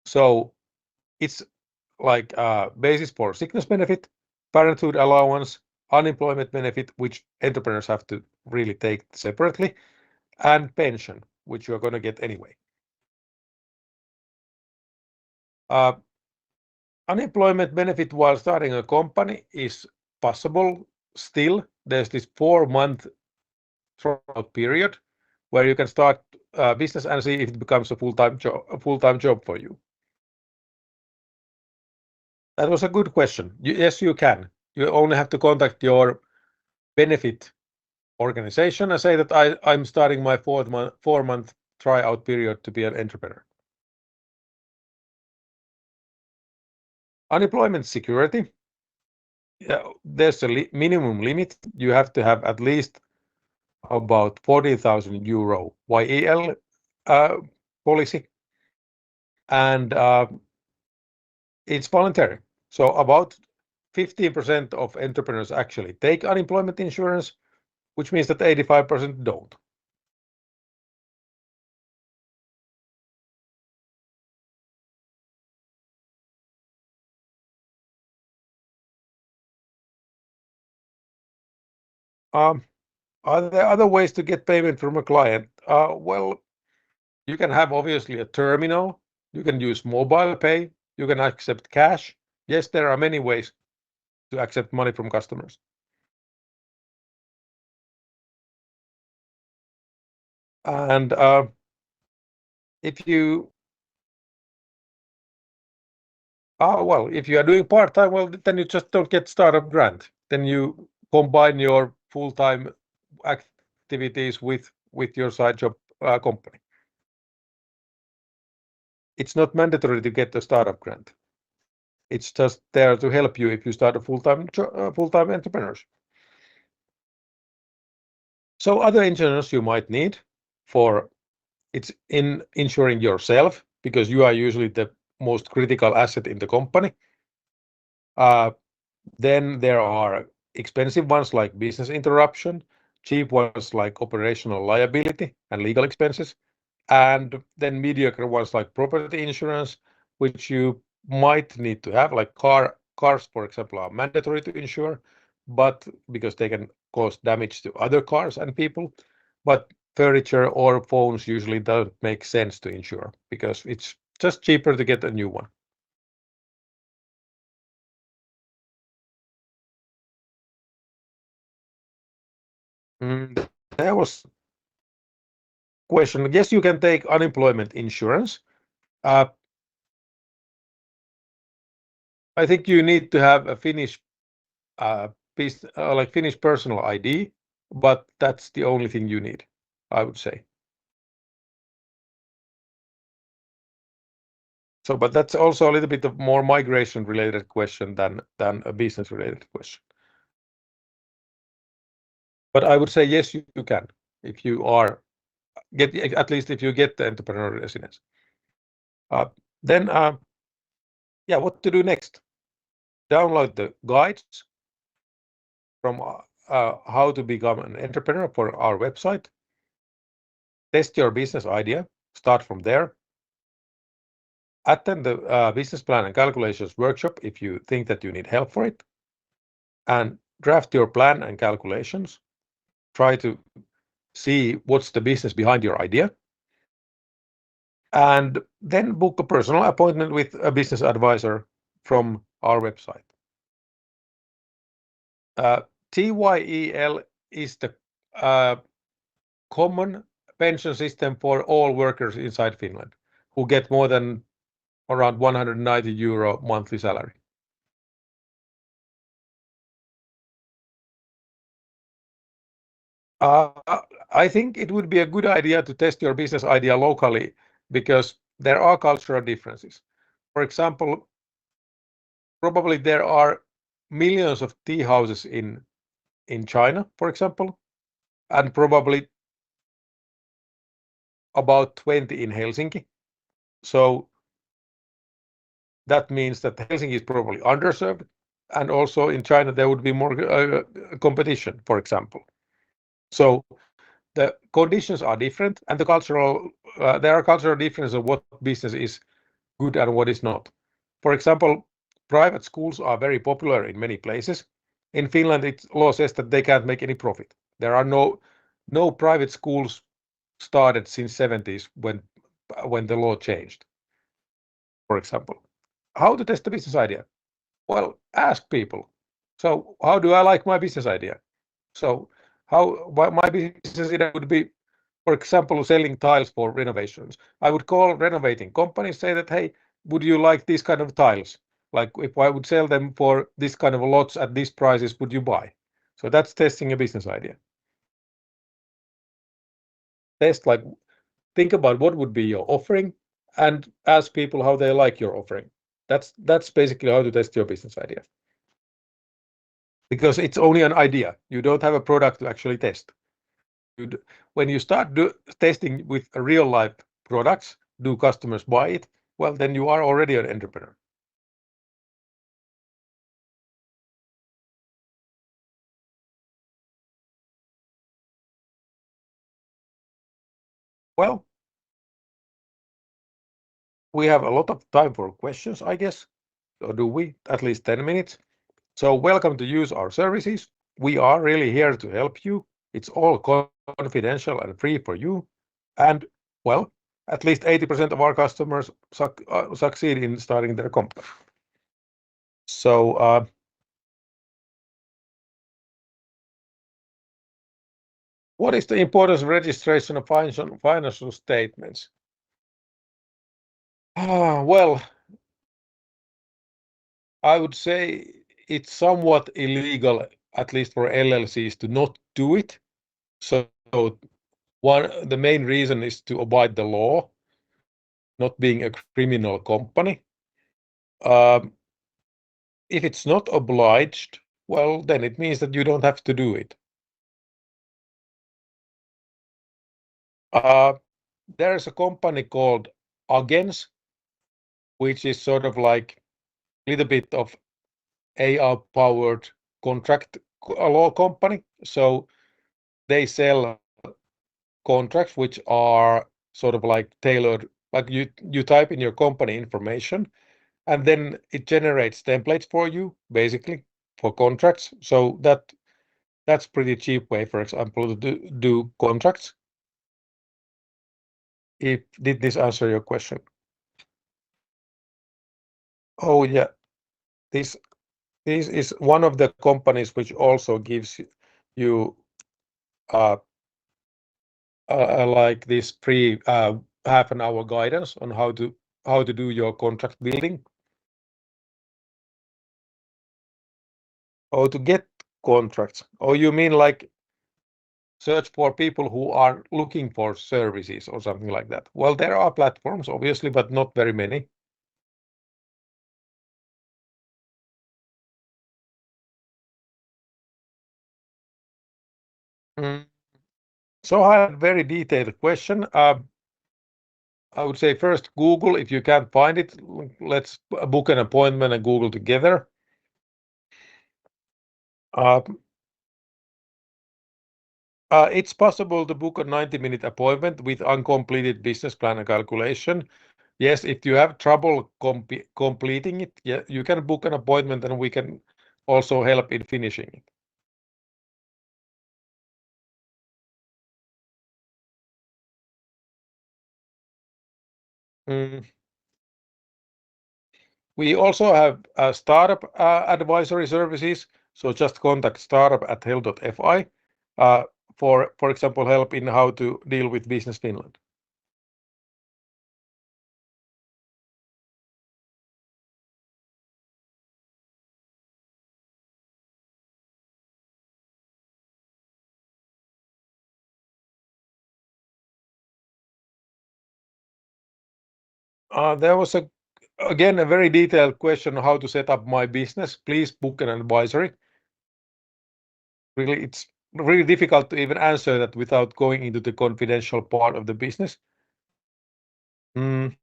So it's like basis for sickness benefit, parenthood allowance, unemployment benefit, which entrepreneurs have to really take separately, and pension, which you're going to get anyway. Uh, Unemployment benefit while starting a company is possible still. There's this 4 month trial period where you can start business and see if it becomes a full-time job for you. That was a good question. Yes, you can. You only have to contact your benefit organization and say that I'm starting my 4-month tryout period to be an entrepreneur. Unemployment security. There's a minimum limit. You have to have at least about 40,000 euro YEL policy, and it's voluntary. So about 15% of entrepreneurs actually take unemployment insurance, which means that 85% don't. Are there other ways to get payment from a client? Well, you can have obviously a terminal. You can use mobile pay. You can accept cash. Yes, there are many ways to accept money from customers. And if you if you are doing part-time, well, then you just don't get startup grant. Then you combine your full-time activities with your side job company. It's not mandatory to get the startup grant. It's just there to help you if you start a full-time entrepreneurs. So other insurance you might need for it's in insuring yourself because you are usually the most critical asset in the company. Then there are expensive ones like business interruption, cheap ones like operational liability and legal expenses, and then mediocre ones like property insurance, which you might need to have, like cars, for example, are mandatory to insure, but because they can cause damage to other cars and people, but furniture or phones usually don't make sense to insure because it's just cheaper to get a new one. There was question. Yes, you can take unemployment insurance. I think you need to have a Finnish like Finnish personal ID, but that's the only thing you need, I would say. So, but that's also a little bit of more migration related question than a business related question. But I would say yes, you can if you are at least if you get the entrepreneur residence. Then yeah, what to do next? Download the guides from how to become an entrepreneur for our website. Test your business idea. Start from there. Attend the business plan and calculations workshop if you think that you need help for it. And draft your plan and calculations. Try to see what's the business behind your idea. And then book a personal appointment with a business advisor from our website. TYEL is the common pension system for all workers inside Finland who get more than around 190 euro monthly salary. I think it would be a good idea to test your business idea locally because there are cultural differences. For example, probably there are millions of tea houses in China, for example, and probably about 20 in Helsinki. So that means that Helsinki is probably underserved, and also in China there would be more competition, for example. So the conditions are different, and there are cultural differences of what business is good and what is not. For example, private schools are very popular in many places. In Finland, law says that they can't make any profit. There are no private schools started since 70s when the law changed. For example, how to test a business idea? Well, ask people. So, how do I like my business idea? So, my business idea would be, for example, selling tiles for renovations. I would call renovating companies, say that, hey, would you like these kind of tiles? Like if I would sell them for this kind of lots at these prices, would you buy? So that's testing a business idea. Test, like, think about what would be your offering and ask people how they like your offering. That's basically how to test your business idea. Because it's only an idea. You don't have a product to actually test. When you start testing with real life products, do customers buy it? Well, then you are already an entrepreneur. Well, we have a lot of time for questions, I guess. Or do we? At least 10 minutes. So welcome to use our services. We are really here to help you. It's all confidential and free for you. And well, at least 80% of our customers succeed in starting their company. So what is the importance of registration of financial statements? Well, I would say it's somewhat illegal, at least for LLCs, to not do it. So the main reason is to abide the law, not being a criminal company. If it's not obliged, well, then it means that you don't have to do it. There's a company called Agens, which is sort of like a little bit of AI-powered contract law company. So they sell contracts which are sort of like tailored, like you type in your company information, and then it generates templates for you, basically, for contracts. So that's pretty cheap way, for example, to do contracts. Did this answer your question? Oh yeah, this is one of the companies which also gives you like this free half an hour guidance on how to do your contract building. Or to get contracts. Or you mean like search for people who are looking for services or something like that? Well, there are platforms, obviously, but not very many. Mm. So I have a very detailed question. I would say first Google. If you can't find it, let's book an appointment and Google together. Uh, it's possible to book a 90-minute appointment with uncompleted business plan and calculation. Yes, if you have trouble completing it, yeah, you can book an appointment and we can also help in finishing it. Mm. We also have startup advisory services. So just contact startup@hell.fi for example, help in how to deal with Business Finland. There was again a very detailed question on how to set up my business. Please book an advisory. Really, it's really difficult to even answer that without going into the confidential part of the business. Mm.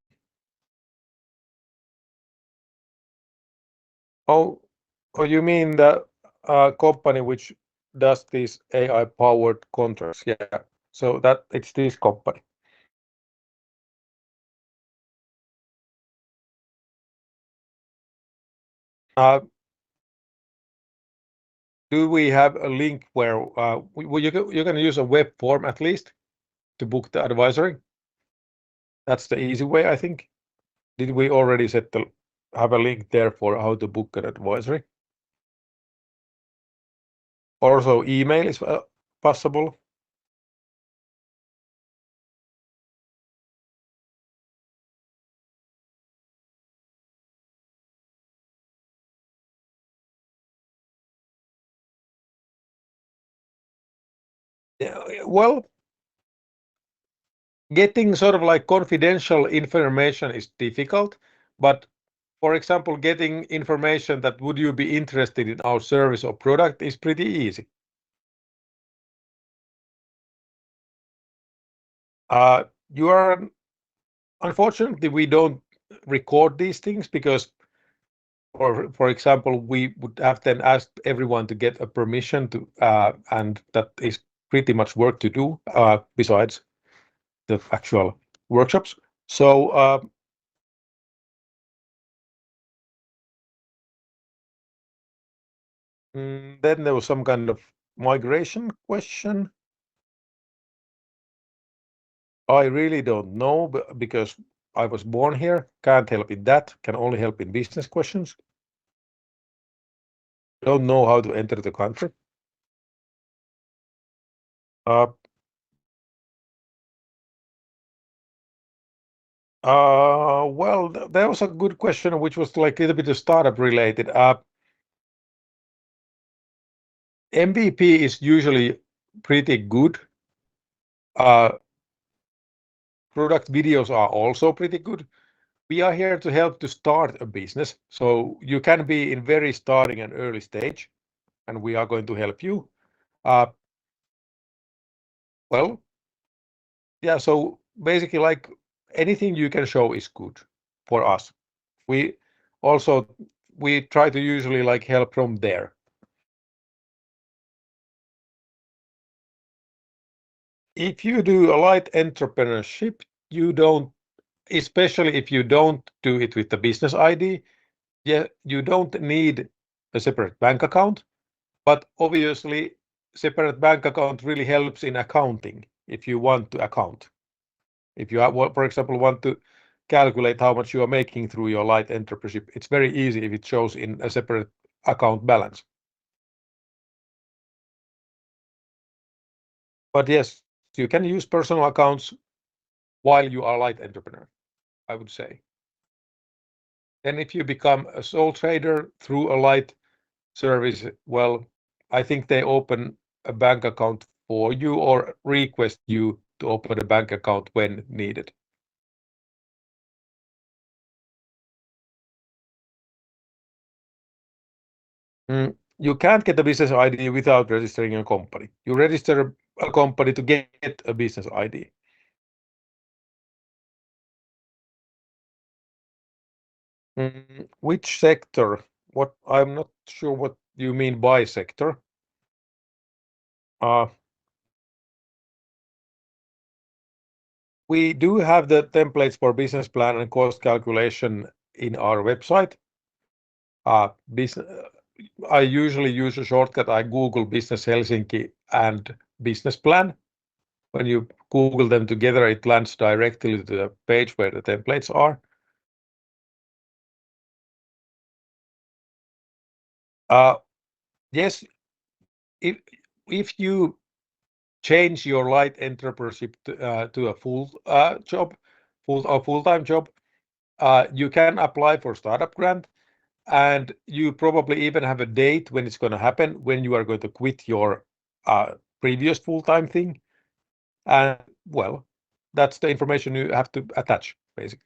Oh, oh, you mean the company which does these AI-powered contracts? Yeah. So that it's this company. Uh, do we have a link where you can use a web form at least to book the advisory? That's the easy way, I think. Did we already have a link there for how to book an advisory? Also, email is possible. Well, getting sort of like confidential information is difficult, but for example, getting information that would you be interested in our service or product is pretty easy. You are unfortunately we don't record these things because, for example, we would have then asked everyone to get a permission to, and that is pretty much work to do besides the actual workshops. So then there was some kind of migration question. I really don't know because I was born here. Can't help in that. Can only help in business questions. Don't know how to enter the country. Uh, well, there was a good question which was like a little bit of startup related. MVP is usually pretty good. Product videos are also pretty good. We are here to help to start a business. So you can be in very starting and early stage, and we are going to help you. Well, yeah, so basically like anything you can show is good for us. We also we try to usually like help from there. If you do a light entrepreneurship, you don't, especially if you don't do it with the business ID, yeah, you don't need a separate bank account, but obviously separate bank account really helps in accounting if you want to account. If you, for example, want to calculate how much you are making through your light entrepreneurship, it's very easy if it shows in a separate account balance. But yes, you can use personal accounts while you are light entrepreneur, I would say. And if you become a sole trader through a light service, well, I think they open a bank account for you or request you to open a bank account when needed. You can't get a business ID without registering a company. You register a company to get a business ID. Which sector? What I'm not sure what you mean by sector. Uh, we do have the templates for business plan and cost calculation in our website. Business, I usually use a shortcut. I Google Business Helsinki and business plan. When you Google them together, it lands directly to the page where the templates are. Yes, if you change your light entrepreneurship to a full job, full-time job, you can apply for startup grant, and you probably even have a date when it's going to happen, when you are going to quit your previous full-time thing. And well, that's the information you have to attach, basically.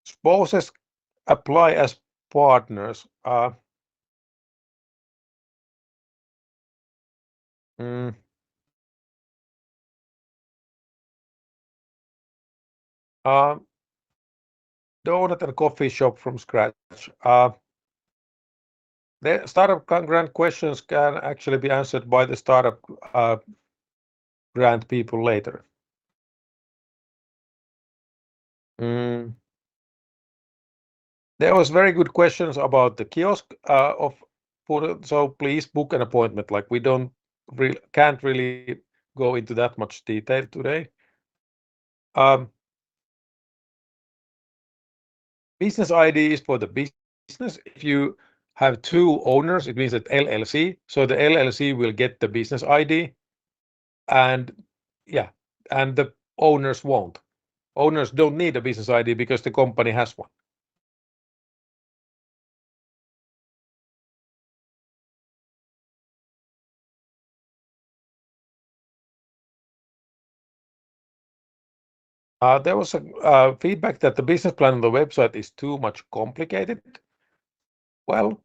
Spouses apply as partners. Mm, uh, Donut and coffee shop from scratch. The startup grant questions can actually be answered by the startup grant people later. Mm. There was very good questions about the kiosk of food, so please book an appointment. Like we can't really go into that much detail today. Business ID is for the business. If you have two owners, it means that LLC. So the LLC will get the business ID, and yeah, and the owners won't. Owners don't need a business ID because the company has one. There was a feedback that the business plan on the website is too much complicated. Well,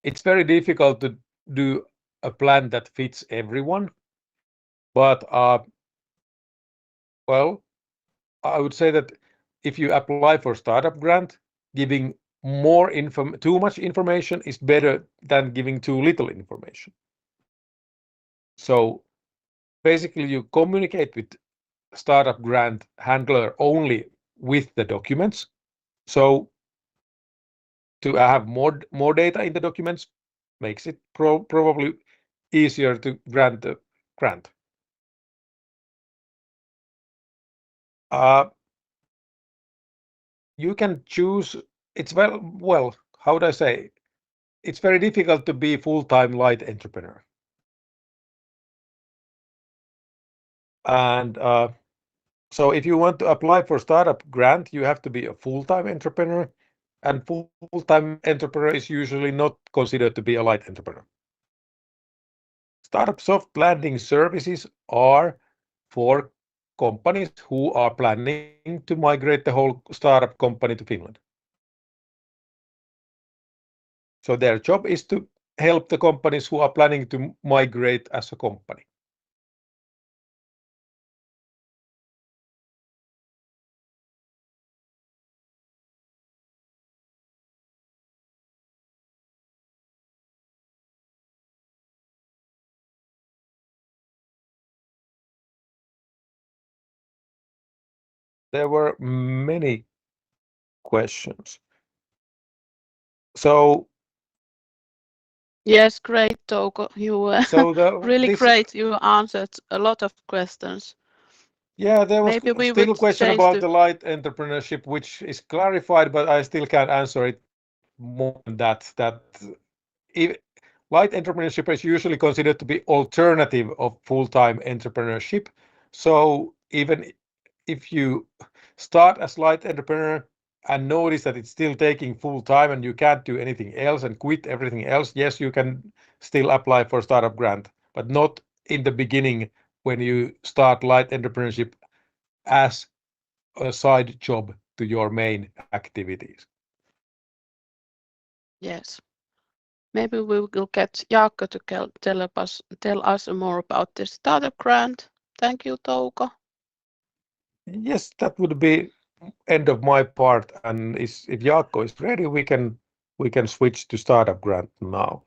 it's very difficult to do a plan that fits everyone, but well, I would say that if you apply for startup grant, giving too much information is better than giving too little information. So basically, you communicate with startup grant handler only with the documents. So to have more data in the documents makes it probably easier to grant the grant. You can choose. It's well. How would I say? It's very difficult to be full-time light entrepreneur. And so if you want to apply for startup grant, you have to be a full-time entrepreneur, and full-time entrepreneur is usually not considered to be a light entrepreneur. Startup soft landing services are for companies who are planning to migrate the whole startup company to Finland. So their job is to help the companies who are planning to migrate as a company. There were many questions. So Yes, great, Touko. You really this great. You answered a lot of questions. yeah, there was Maybe we still would a question change about to the light entrepreneurship, which is clarified, but I still can't answer it more than that. If, light entrepreneurship is usually considered to be alternative of full-time entrepreneurship. So even if you start as light entrepreneur and notice that it's still taking full time and you can't do anything else and quit everything else, yes, you can still apply for startup grant, but not in the beginning when you start light entrepreneurship as a side job to your main activities. yes. Maybe we will get Jaakko to tell us more about the startup grant. Thank you, Touko. Yes, that would be end of my part. And if Jaakko is ready, we can switch to startup grant now.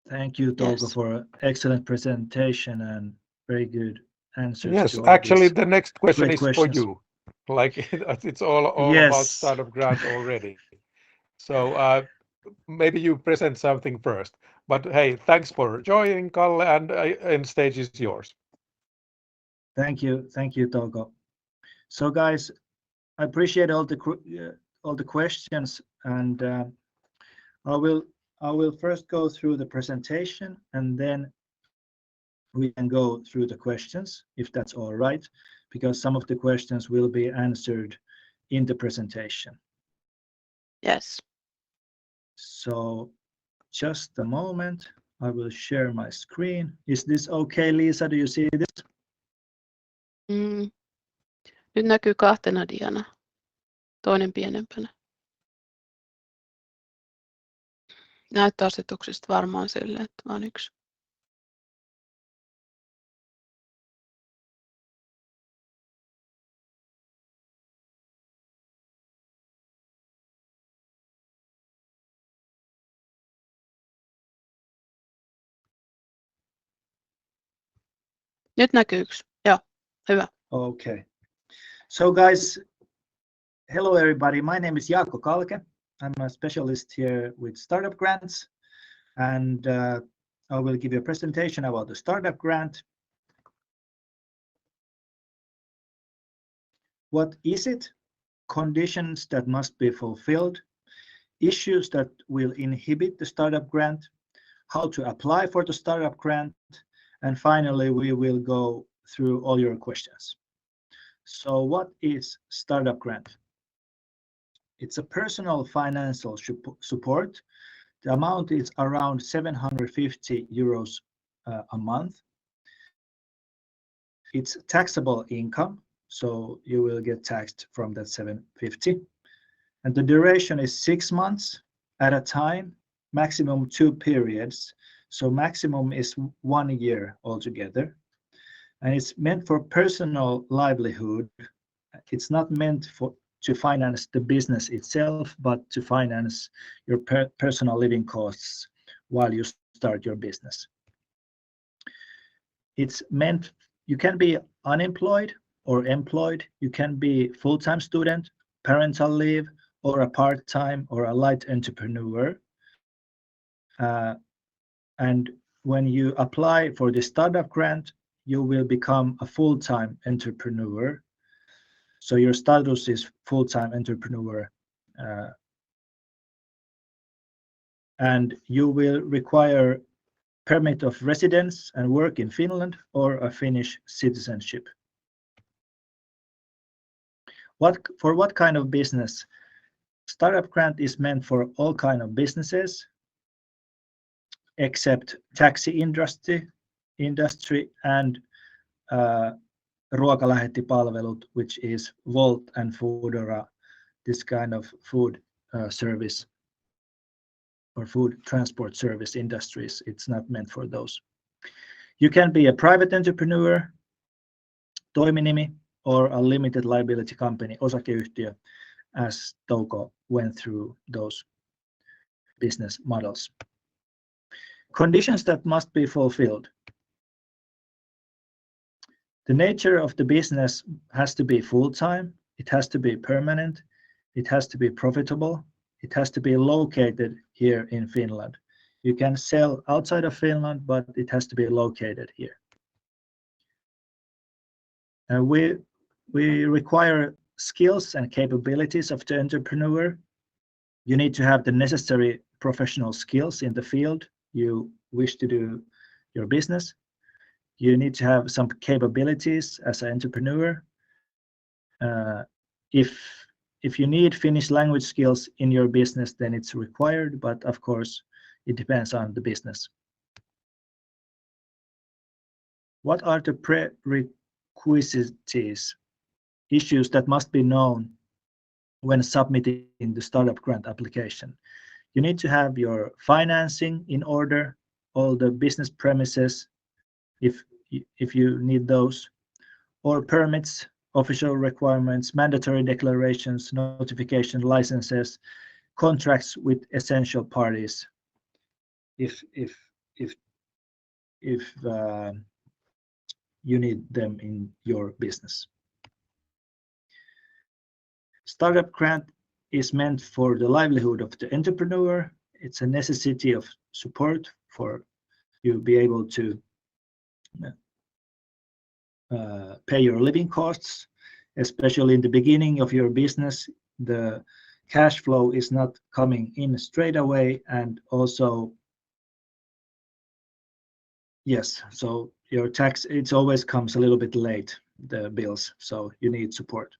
Thank you, Touko, Yes. for excellent presentation and very good answers Yes, to all actually, these the next question great is for questions. you. Like it's all about Yes, startup grant already. So maybe you present something first. But hey, thanks for joining, Kalle, and stage is yours. thank you, Touko. So, guys, I appreciate all the questions, and I will first go through the presentation, and then we can go through the questions, if that's all right, because some of the questions will be answered in the presentation. Yes. So just a moment, I will share my screen. Is this okay, Lisa? Do you see this? Nyt näkyy kahtena diana. Toinen pienempänä. Näyttöasetuksista varmaan sille, että vaan yksi. Nyt näkyy yksi. Joo, hyvä. Okay. So guys, hello everybody. My name is Jaakko Kalke. I'm a specialist here with startup grants, and I will give you a presentation about the startup grant. What is it? Conditions that must be fulfilled, issues that will inhibit the startup grant, how to apply for the startup grant, and finally we will go through all your questions. So what is startup grant? It's a personal financial support. The amount is around 750 euros a month. It's taxable income, so you will get taxed from that 750. And the duration is 6 months at a time, maximum 2 periods. So maximum is 1 year altogether. And it's meant for personal livelihood. It's not meant to finance the business itself, but to finance your personal living costs while you start your business. It's meant, you can be unemployed or employed, you can be full-time student, parental leave, or a part-time or a light entrepreneur. And when you apply for the startup grant, you will become a full-time entrepreneur. So your status is full-time entrepreneur. And you will require permit of residence and work in Finland or a Finnish citizenship. For what kind of business? Startup grant is meant for all kind of businesses, except taxi industry and ruokalähettipalvelut, which is Wolt and Foodora, this kind of food service or food transport service industries. It's not meant for those. You can be a private entrepreneur, toiminimi, or a limited liability company, osakeyhtiö, as Touko went through those business models. Conditions that must be fulfilled. The nature of the business has to be full-time, it has to be permanent, it has to be profitable, it has to be located here in Finland. You can sell outside of Finland, but it has to be located here. And we require skills and capabilities of the entrepreneur. You need to have the necessary professional skills in the field you wish to do your business. You need to have some capabilities as an entrepreneur. If you need Finnish language skills in your business, then it's required, but of course, it depends on the business. What are the prerequisites, issues that must be known when submitting the startup grant application? You need to have your financing in order, all the business premises, if you need those, or permits, official requirements, mandatory declarations, notification, licenses, contracts with essential parties, if you need them in your business. Startup grant is meant for the livelihood of the entrepreneur. It's a necessity of support for you be able to pay your living costs, especially in the beginning of your business. The cash flow is not coming in straight away, and also, yes, so your tax, it always comes a little bit late, the bills, so you need support.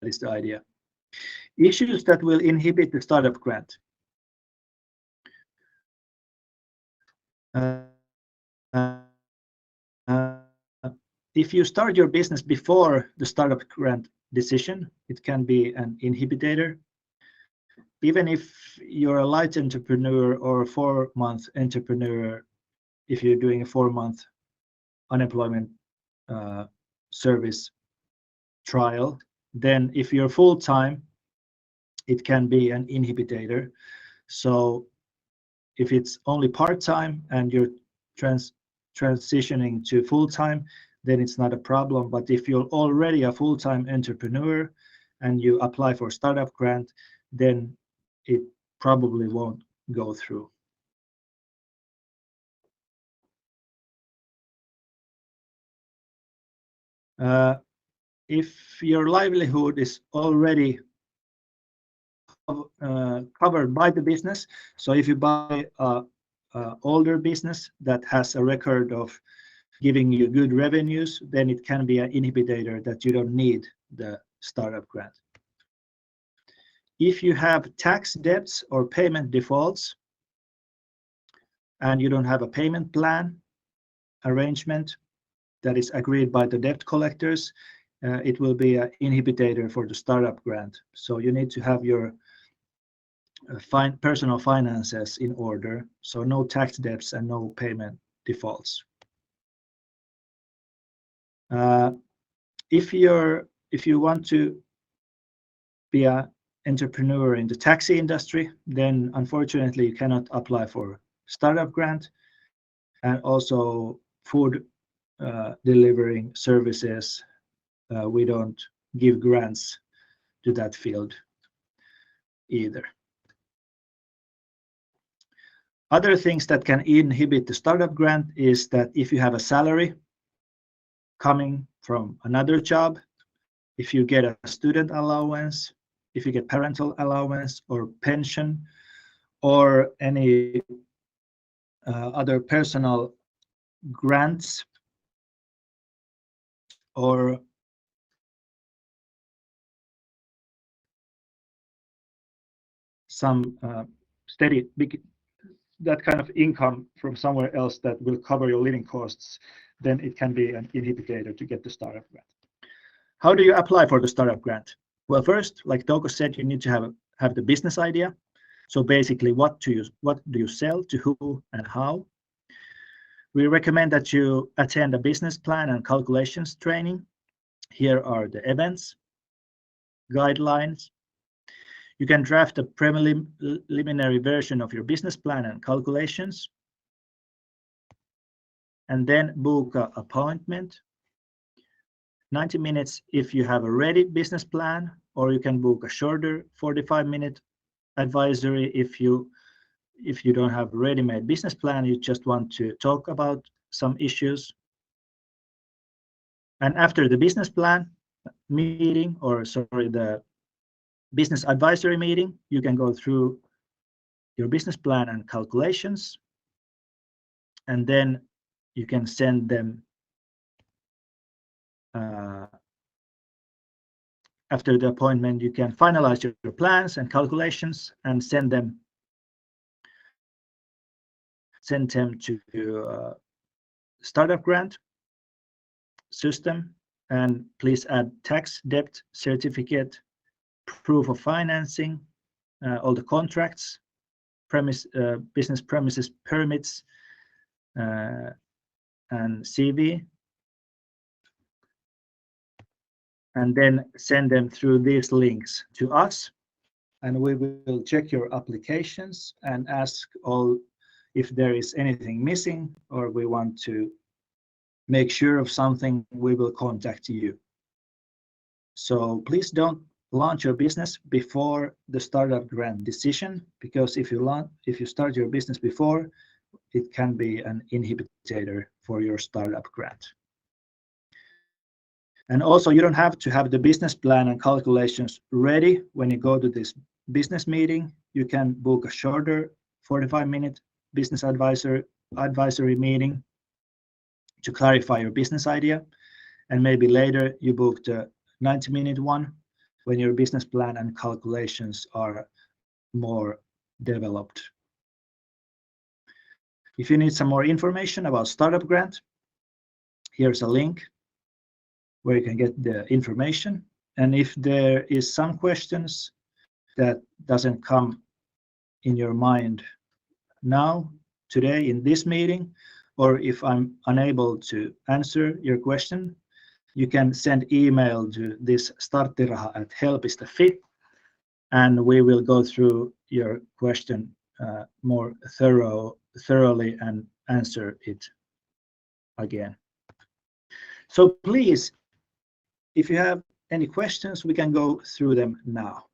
That is the idea. Issues that will inhibit the startup grant. If you start your business before the startup grant decision, it can be an inhibitor. Even if you're a light entrepreneur or a 4-month entrepreneur, if you're doing a 4-month unemployment service trial, then if you're full-time, it can be an inhibitor. So if it's only part-time and you're transitioning to full-time, then it's not a problem. But if you're already a full-time entrepreneur and you apply for startup grant, then it probably won't go through. If your livelihood is already covered by the business, so if you buy a older business that has a record of giving you good revenues, then it can be an inhibitor that you don't need the startup grant. If you have tax debts or payment defaults and you don't have a payment plan arrangement that is agreed by the debt collectors, it will be an inhibitor for the startup grant. So you need to have your personal finances in order, so no tax debts and no payment defaults. If you want to be an entrepreneur in the taxi industry, then unfortunately you cannot apply for startup grant, and also food delivering services, we don't give grants to that field either. Other things that can inhibit the startup grant is that if you have a salary coming from another job, if you get a student allowance, if you get parental allowance or pension, or any other personal grants, or some steady that kind of income from somewhere else that will cover your living costs, then it can be an inhibitor to get the startup grant. How do you apply for the startup grant? Well, first, like Touko said, you need to have the business idea. So basically, what do you sell, to who and how? We recommend that you attend a business plan and calculations training. Here are the events, guidelines. You can draft a preliminary version of your business plan and calculations, and then book an appointment. 90 minutes if you have a ready business plan, or you can book a shorter 45-minute advisory if you don't have a ready-made business plan, you just want to talk about some issues. And after the business plan meeting, the business advisory meeting, you can go through your business plan and calculations, and then you can send them after the appointment. You can finalize your plans and calculations and send them to startup grant system, and please add tax debt certificate, proof of financing, all the contracts, business premises permits, and CV, and then send them through these links to us, and we will check your applications and ask all if there is anything missing or we want to make sure of something, we will contact you. So please don't launch your business before the startup grant decision, because if you start your business before, it can be an inhibitor for your startup grant. And also, you don't have to have the business plan and calculations ready when you go to this business meeting. You can book a shorter 45-minute business advisory meeting to clarify your business idea, and maybe later you book the 90-minute one when your business plan and calculations are more developed. If you need some more information about startup grant, here's a link where you can get the information. And if there is some questions that doesn't come in your mind now, today in this meeting, or if I'm unable to answer your question, you can send email to this starttiraha@help.fi, and we will go through your question more thoroughly and answer it again. So please, if you have any questions, we can go through them now.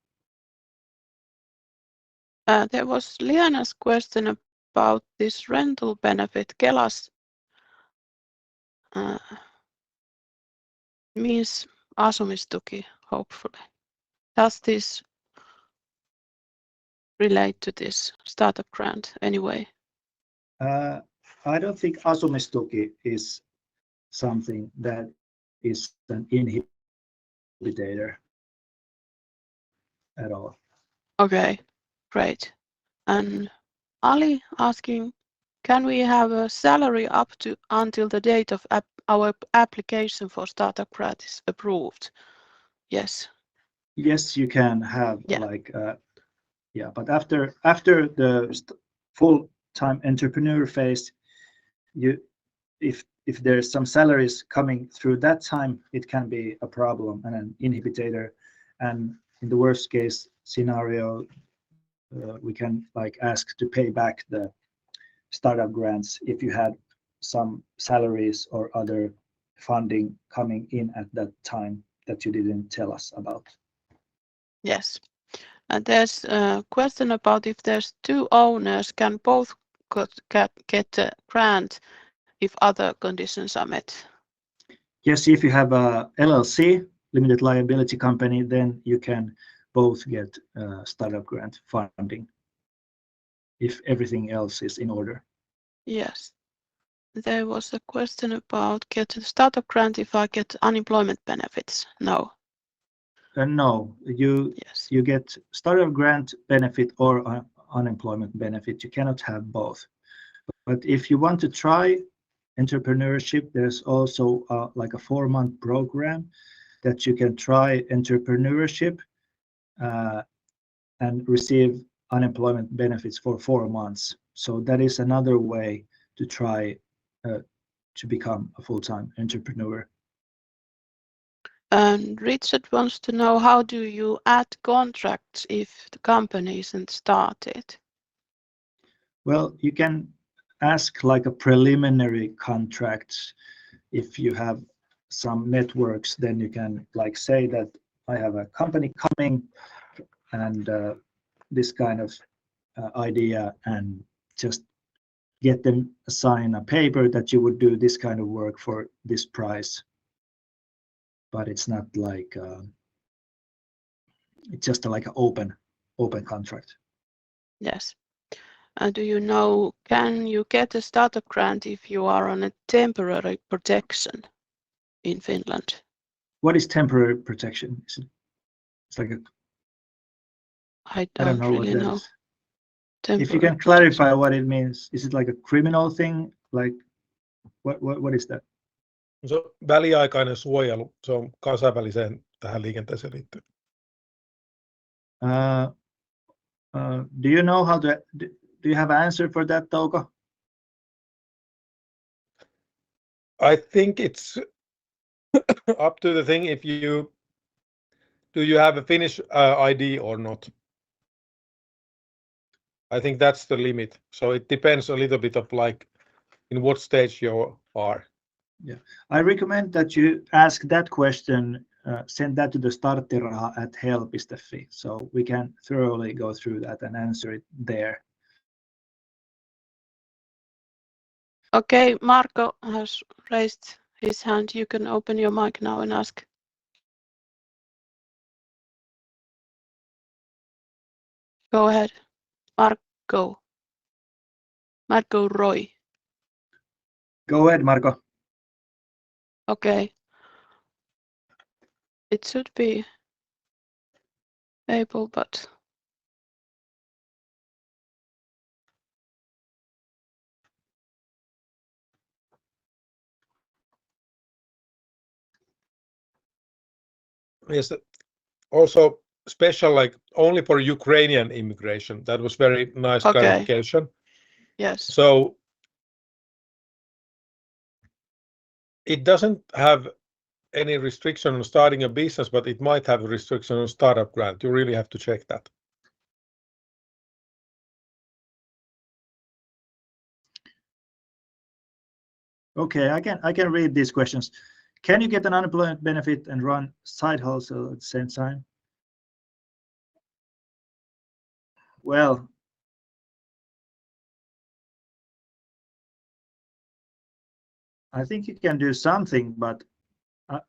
There was Liana's question about this rental benefit. Kela's means asumistuki, hopefully. Does this relate to this startup grant anyway? I don't think asumistuki is something that is an inhibitor at all. Okay, great. And Ali asking, can we have a salary up to until the date of our application for startup grant is approved. Yes. Yes, you can have Yeah. like but after the full-time entrepreneur phase, if there's some salaries coming through that time, it can be a problem and an inhibitor. And in the worst case scenario, we can like ask to pay back the startup grants if you had some salaries or other funding coming in at that time that you didn't tell us about. Yes. And there's a question about if there's two owners, can both get a grant if other conditions are met? Yes, if you have a LLC, limited liability company, then you can both get startup grant funding if everything else is in order. Yes. There was a question about get a startup grant if I get unemployment benefits. No. No, Yes. you get startup grant benefit or unemployment benefit. You cannot have both. But if you want to try entrepreneurship, there's also like a 4-month program that you can try entrepreneurship and receive unemployment benefits for 4 months. So that is another way to try to become a full-time entrepreneur. And Richard wants to know, how do you add contracts if the company isn't started? Well, you can ask like a preliminary contract. If you have some networks, then you can like say that I have a company coming and this kind of idea, and just get them sign a paper that you would do this kind of work for this price. But it's not like it's just like an open contract. Yes. And do you know, can you get a startup grant if you are on a temporary protection in Finland? What is temporary protection? It's like I I don't don't know what really that know. is. If you Temporary can protection. clarify what it means, is it like a criminal thing? Like what is that? Se on väliaikainen suojelu, se on kansainväliseen tähän liikenteeseen liittyen. Do you know how to? Do you have an answer for that, Touko? I think it's up to the thing if you do you have a Finnish ID or not. I think that's the limit. So it depends a little bit of like in what stage you are. Yeah, I recommend that you ask that question. Send that to the starttiraha@hel.fi, so we can thoroughly go through that and answer it there. Okay, Marco has raised his hand. You can open your mic now and ask. Go ahead, Marco. Marco Roy. Go ahead, Marco. Okay. It should be able, but Yes, also special like only for Ukrainian immigration. That was very nice okay. clarification. Yes. So it doesn't have any restriction on starting a business, but it might have a restriction on startup grant. You really have to check that. Okay, I can read these questions. Can you get an unemployment benefit and run side hustle at the same time? Well, I think you can do something, but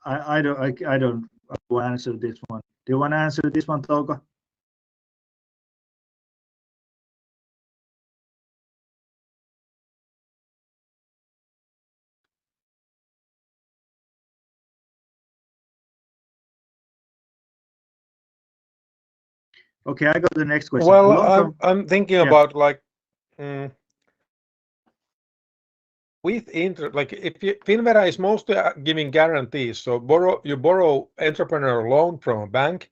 I don't want to answer this one. Do you want to answer this one, Touko? Okay, I go to the next question. Well, I'm thinking about like with interest, like Finvera is mostly giving guarantees. So you borrow entrepreneur loan from a bank,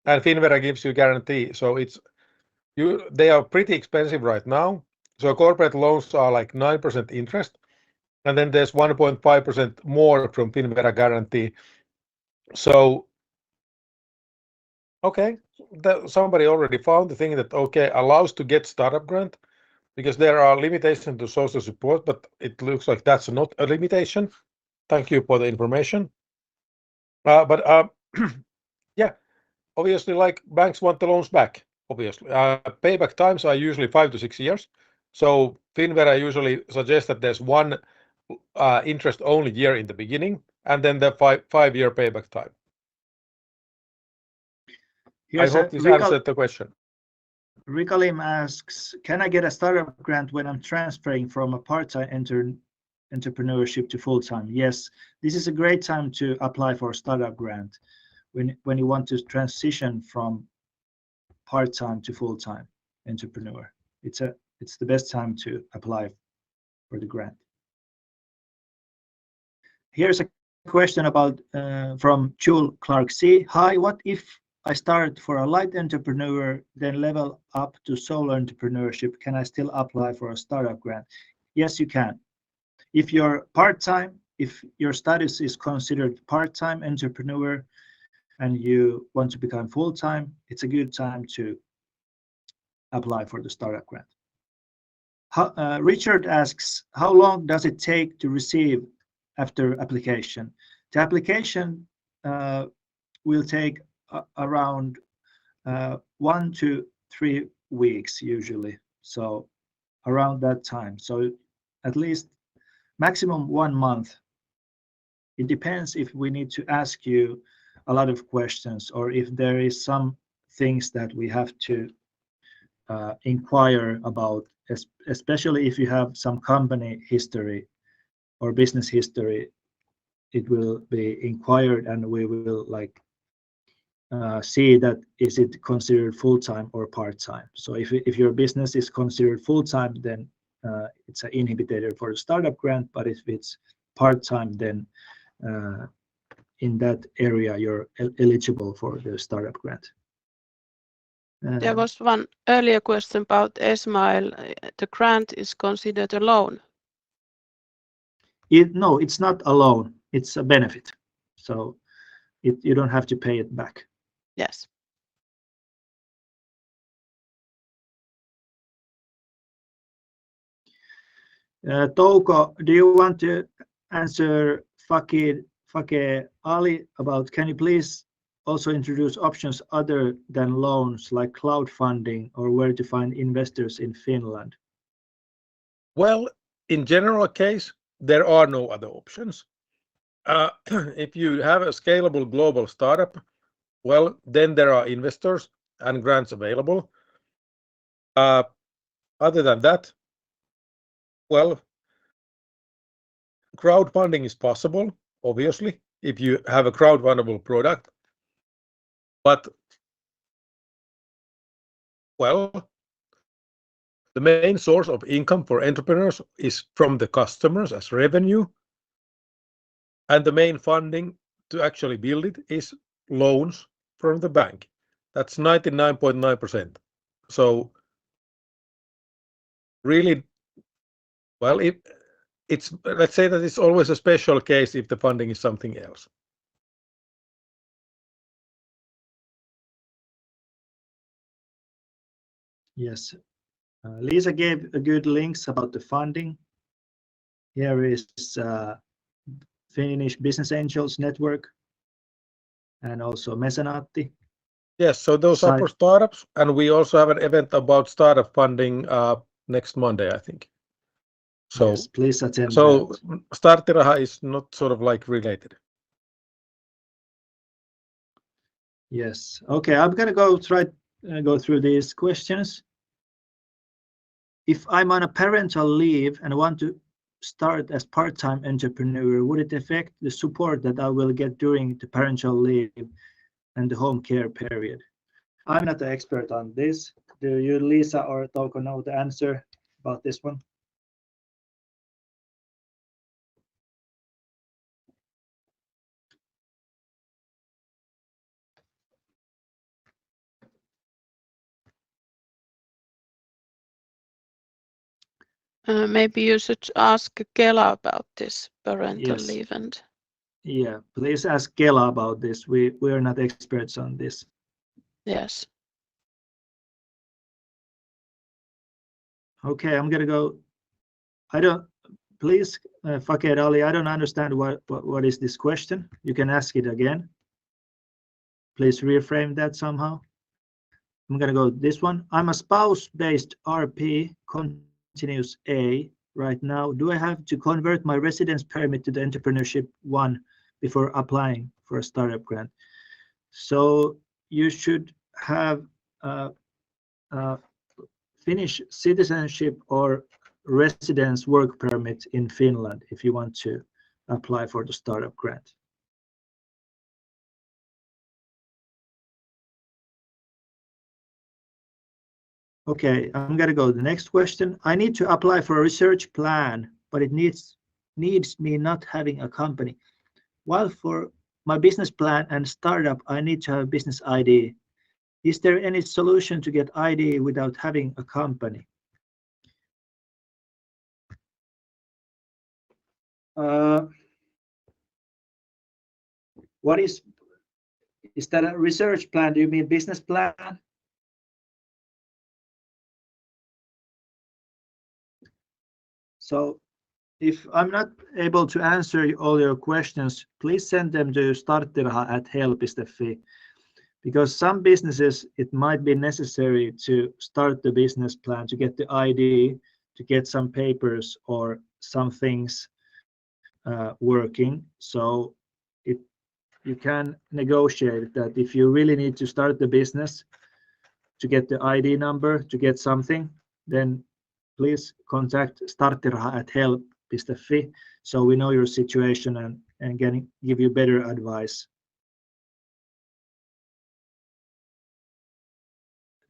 and Finvera gives you guarantee. So they are pretty expensive right now. So corporate loans are like 9% interest, and then there's 1.5% more from Finvera guarantee. So okay, somebody already found the thing that allows to get startup grant, because there are limitations to social support, but it looks like that's not a limitation. Thank you for the information. But yeah, obviously, like banks want the loans back. Obviously, payback times are usually 5 to 6 years. So Finvera usually suggests that there's one interest-only year in the beginning, and then the five-year payback time. I hope this answered the question. Rikalim asks, can I get a startup grant when I'm transferring from a part-time entrepreneurship to full-time? Yes, this is a great time to apply for a startup grant when you want to transition from part-time to full-time entrepreneur. It's the best time to apply for the grant. Here's a question about from Jule Clark C. Hi, what if I start for a light entrepreneur, then level up to solo entrepreneurship? Can I still apply for a startup grant? Yes, you can. If you're part-time, if your status is considered part-time entrepreneur and you want to become full-time, it's a good time to apply for the startup grant. Richard asks, how long does it take to receive after application? The application will take around 1 to 3 weeks usually, so around that time. So at least maximum 1 month. It depends if we need to ask you a lot of questions or if there is some things that we have to inquire about, especially if you have some company history or business history. It will be inquired and we will see that is it considered full-time or part-time. So if your business is considered full-time, then it's an inhibitor for the startup grant, but if it's part-time, then in that area you're eligible for the startup grant. There was one earlier question about Esmail. The grant is considered a loan. No, it's not a loan. It's a benefit. So you don't have to pay it back. Yes. Touko, do you want to answer Fake Ali about, can you please also introduce options other than loans like crowdfunding or where to find investors in Finland? Well, in general case, there are no other options. If you have a scalable global startup, well, then there are investors and grants available. Other than that, well, crowdfunding is possible, obviously, if you have a crowdfundable product. But, well, the main source of income for entrepreneurs is from the customers as revenue. And the main funding to actually build it is loans from the bank. That's 99.9%. So really, well, let's say that it's always a special case if the funding is something else. Yes. Lisa gave a good links about the funding. Here is Finnish Business Angels Network and also Mecenatti. Yes, so those are for startups, and we also have an event about startup funding next Monday, I think. So yes, please attend. So Starttiraha is not sort of like related. Yes. Okay, I'm gonna go through these questions. If I'm on a parental leave and want to start as part-time entrepreneur, would it affect the support that I will get during the parental leave and the home care period? I'm not the expert on this. Do you, Lisa or Touko, know the answer about this one? Maybe you should ask Kela about this parental Yes. leave and Yeah, please ask Kela about this. We are not experts on this. yes. Okay, I'm gonna go. Please, Fakir Ali, I don't understand what is this question. You can ask it again. Please reframe that somehow. I'm gonna go this one. I'm a spouse-based RP, continuous A right now. Do I have to convert my residence permit to the entrepreneurship one before applying for a startup grant? So you should have Finnish citizenship or residence work permit in Finland if you want to apply for the startup grant. Okay, I'm gonna go to the next question. I need to apply for a research plan, but it needs me not having a company. While for my business plan and startup, I need to have a business ID. Is there any solution to get ID without having a company? What is that a research plan? Do you mean business plan? So if I'm not able to answer all your questions, please send them to starttiraha@help.fi, because some businesses, it might be necessary to start the business plan, to get the ID, to get some papers or some things working. So you can negotiate that if you really need to start the business to get the ID number, to get something, then please contact starttiraha@help.fi so we know your situation and can give you better advice.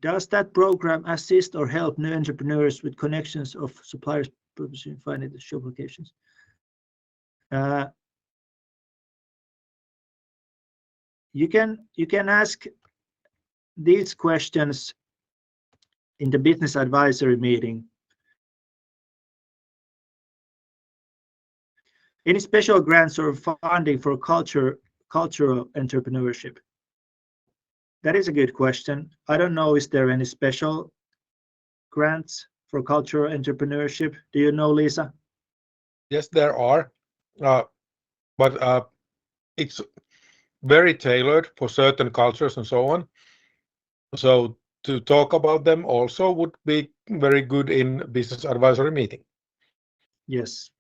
Does that program assist or help new entrepreneurs with connections of suppliers purposely finding the shop locations? You can ask these questions in the business advisory meeting. Any special grants or funding for cultural entrepreneurship? That is a good question. I don't know, is there any special grants for cultural entrepreneurship? Do you know, Lisa? Yes, there are, but it's very tailored for certain cultures and so on. So to talk about them also would be very good in business advisory meeting. Yes.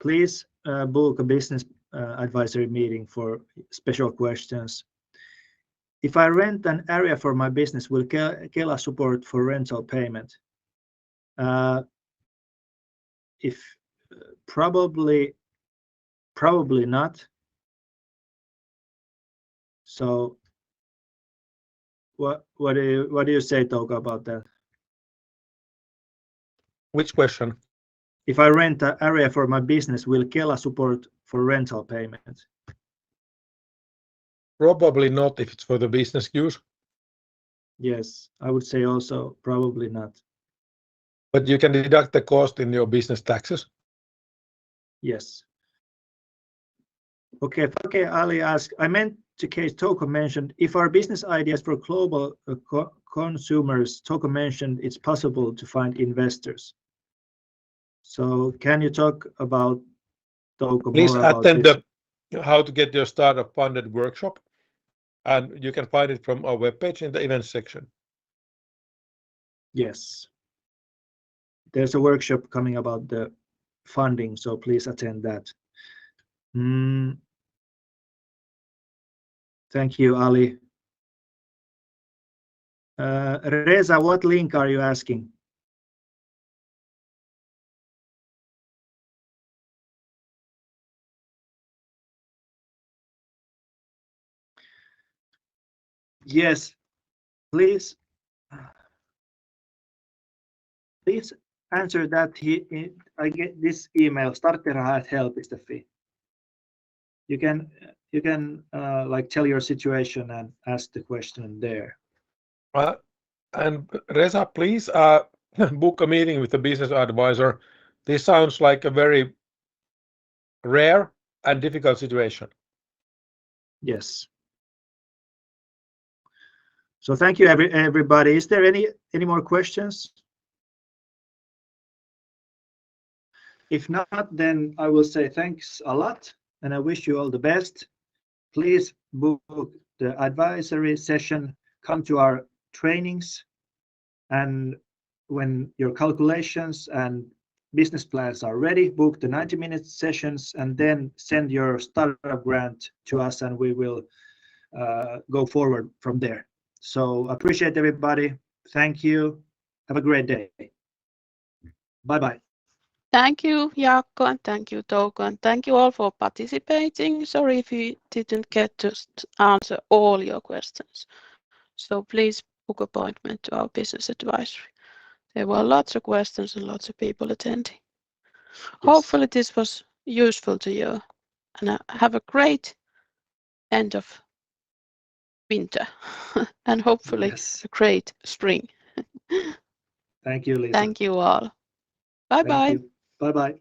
Please book a business advisory meeting for special questions. If I rent an area for my business, will Kela support for rental payment? If probably not. So what do you say, Touko, about that? Which question? If I rent an area for my business, will Kela support for rental payment? Probably not if it's for the business use. Yes, I would say also probably not. But you can deduct the cost in your business taxes. Yes. Okay, Fakir Ali asked, I meant to case Touko mentioned, if our business ideas for global consumers, Touko mentioned it's possible to find investors. So can you talk about, Touko, Please more about attend this? the how to get your startup funded workshop, and you can find it from our webpage in the events section. Yes. There's a workshop coming about the funding, so please attend that. Thank you, Ali. Reza, what link are you asking? Yes, please answer that. I get this email, starttiraha@help.fi. You can like tell your situation and ask the question there. And Reza, please book a meeting with a business advisor. This sounds like a very rare and difficult situation. Yes. So thank you, everybody. Is there any more questions? If not, then I will say thanks a lot, and I wish you all the best. Please book the advisory session, come to our trainings, and when your calculations and business plans are ready, book the 90-minute sessions and then send your startup grant to us, and we will go forward from there. So appreciate everybody. Thank you. Have a great day. Bye-bye. Thank you, Jaakko, and thank you, Touko, and thank you all for participating. Sorry if we didn't get to answer all your questions. So please book appointment to our business advisory. There were lots of questions and lots of people attending. Yes. Hopefully this was useful to you, and have a great end of winter and hopefully Yes. a great spring. Thank you, Lisa. Thank you all. Bye bye. Thank you. Bye-bye.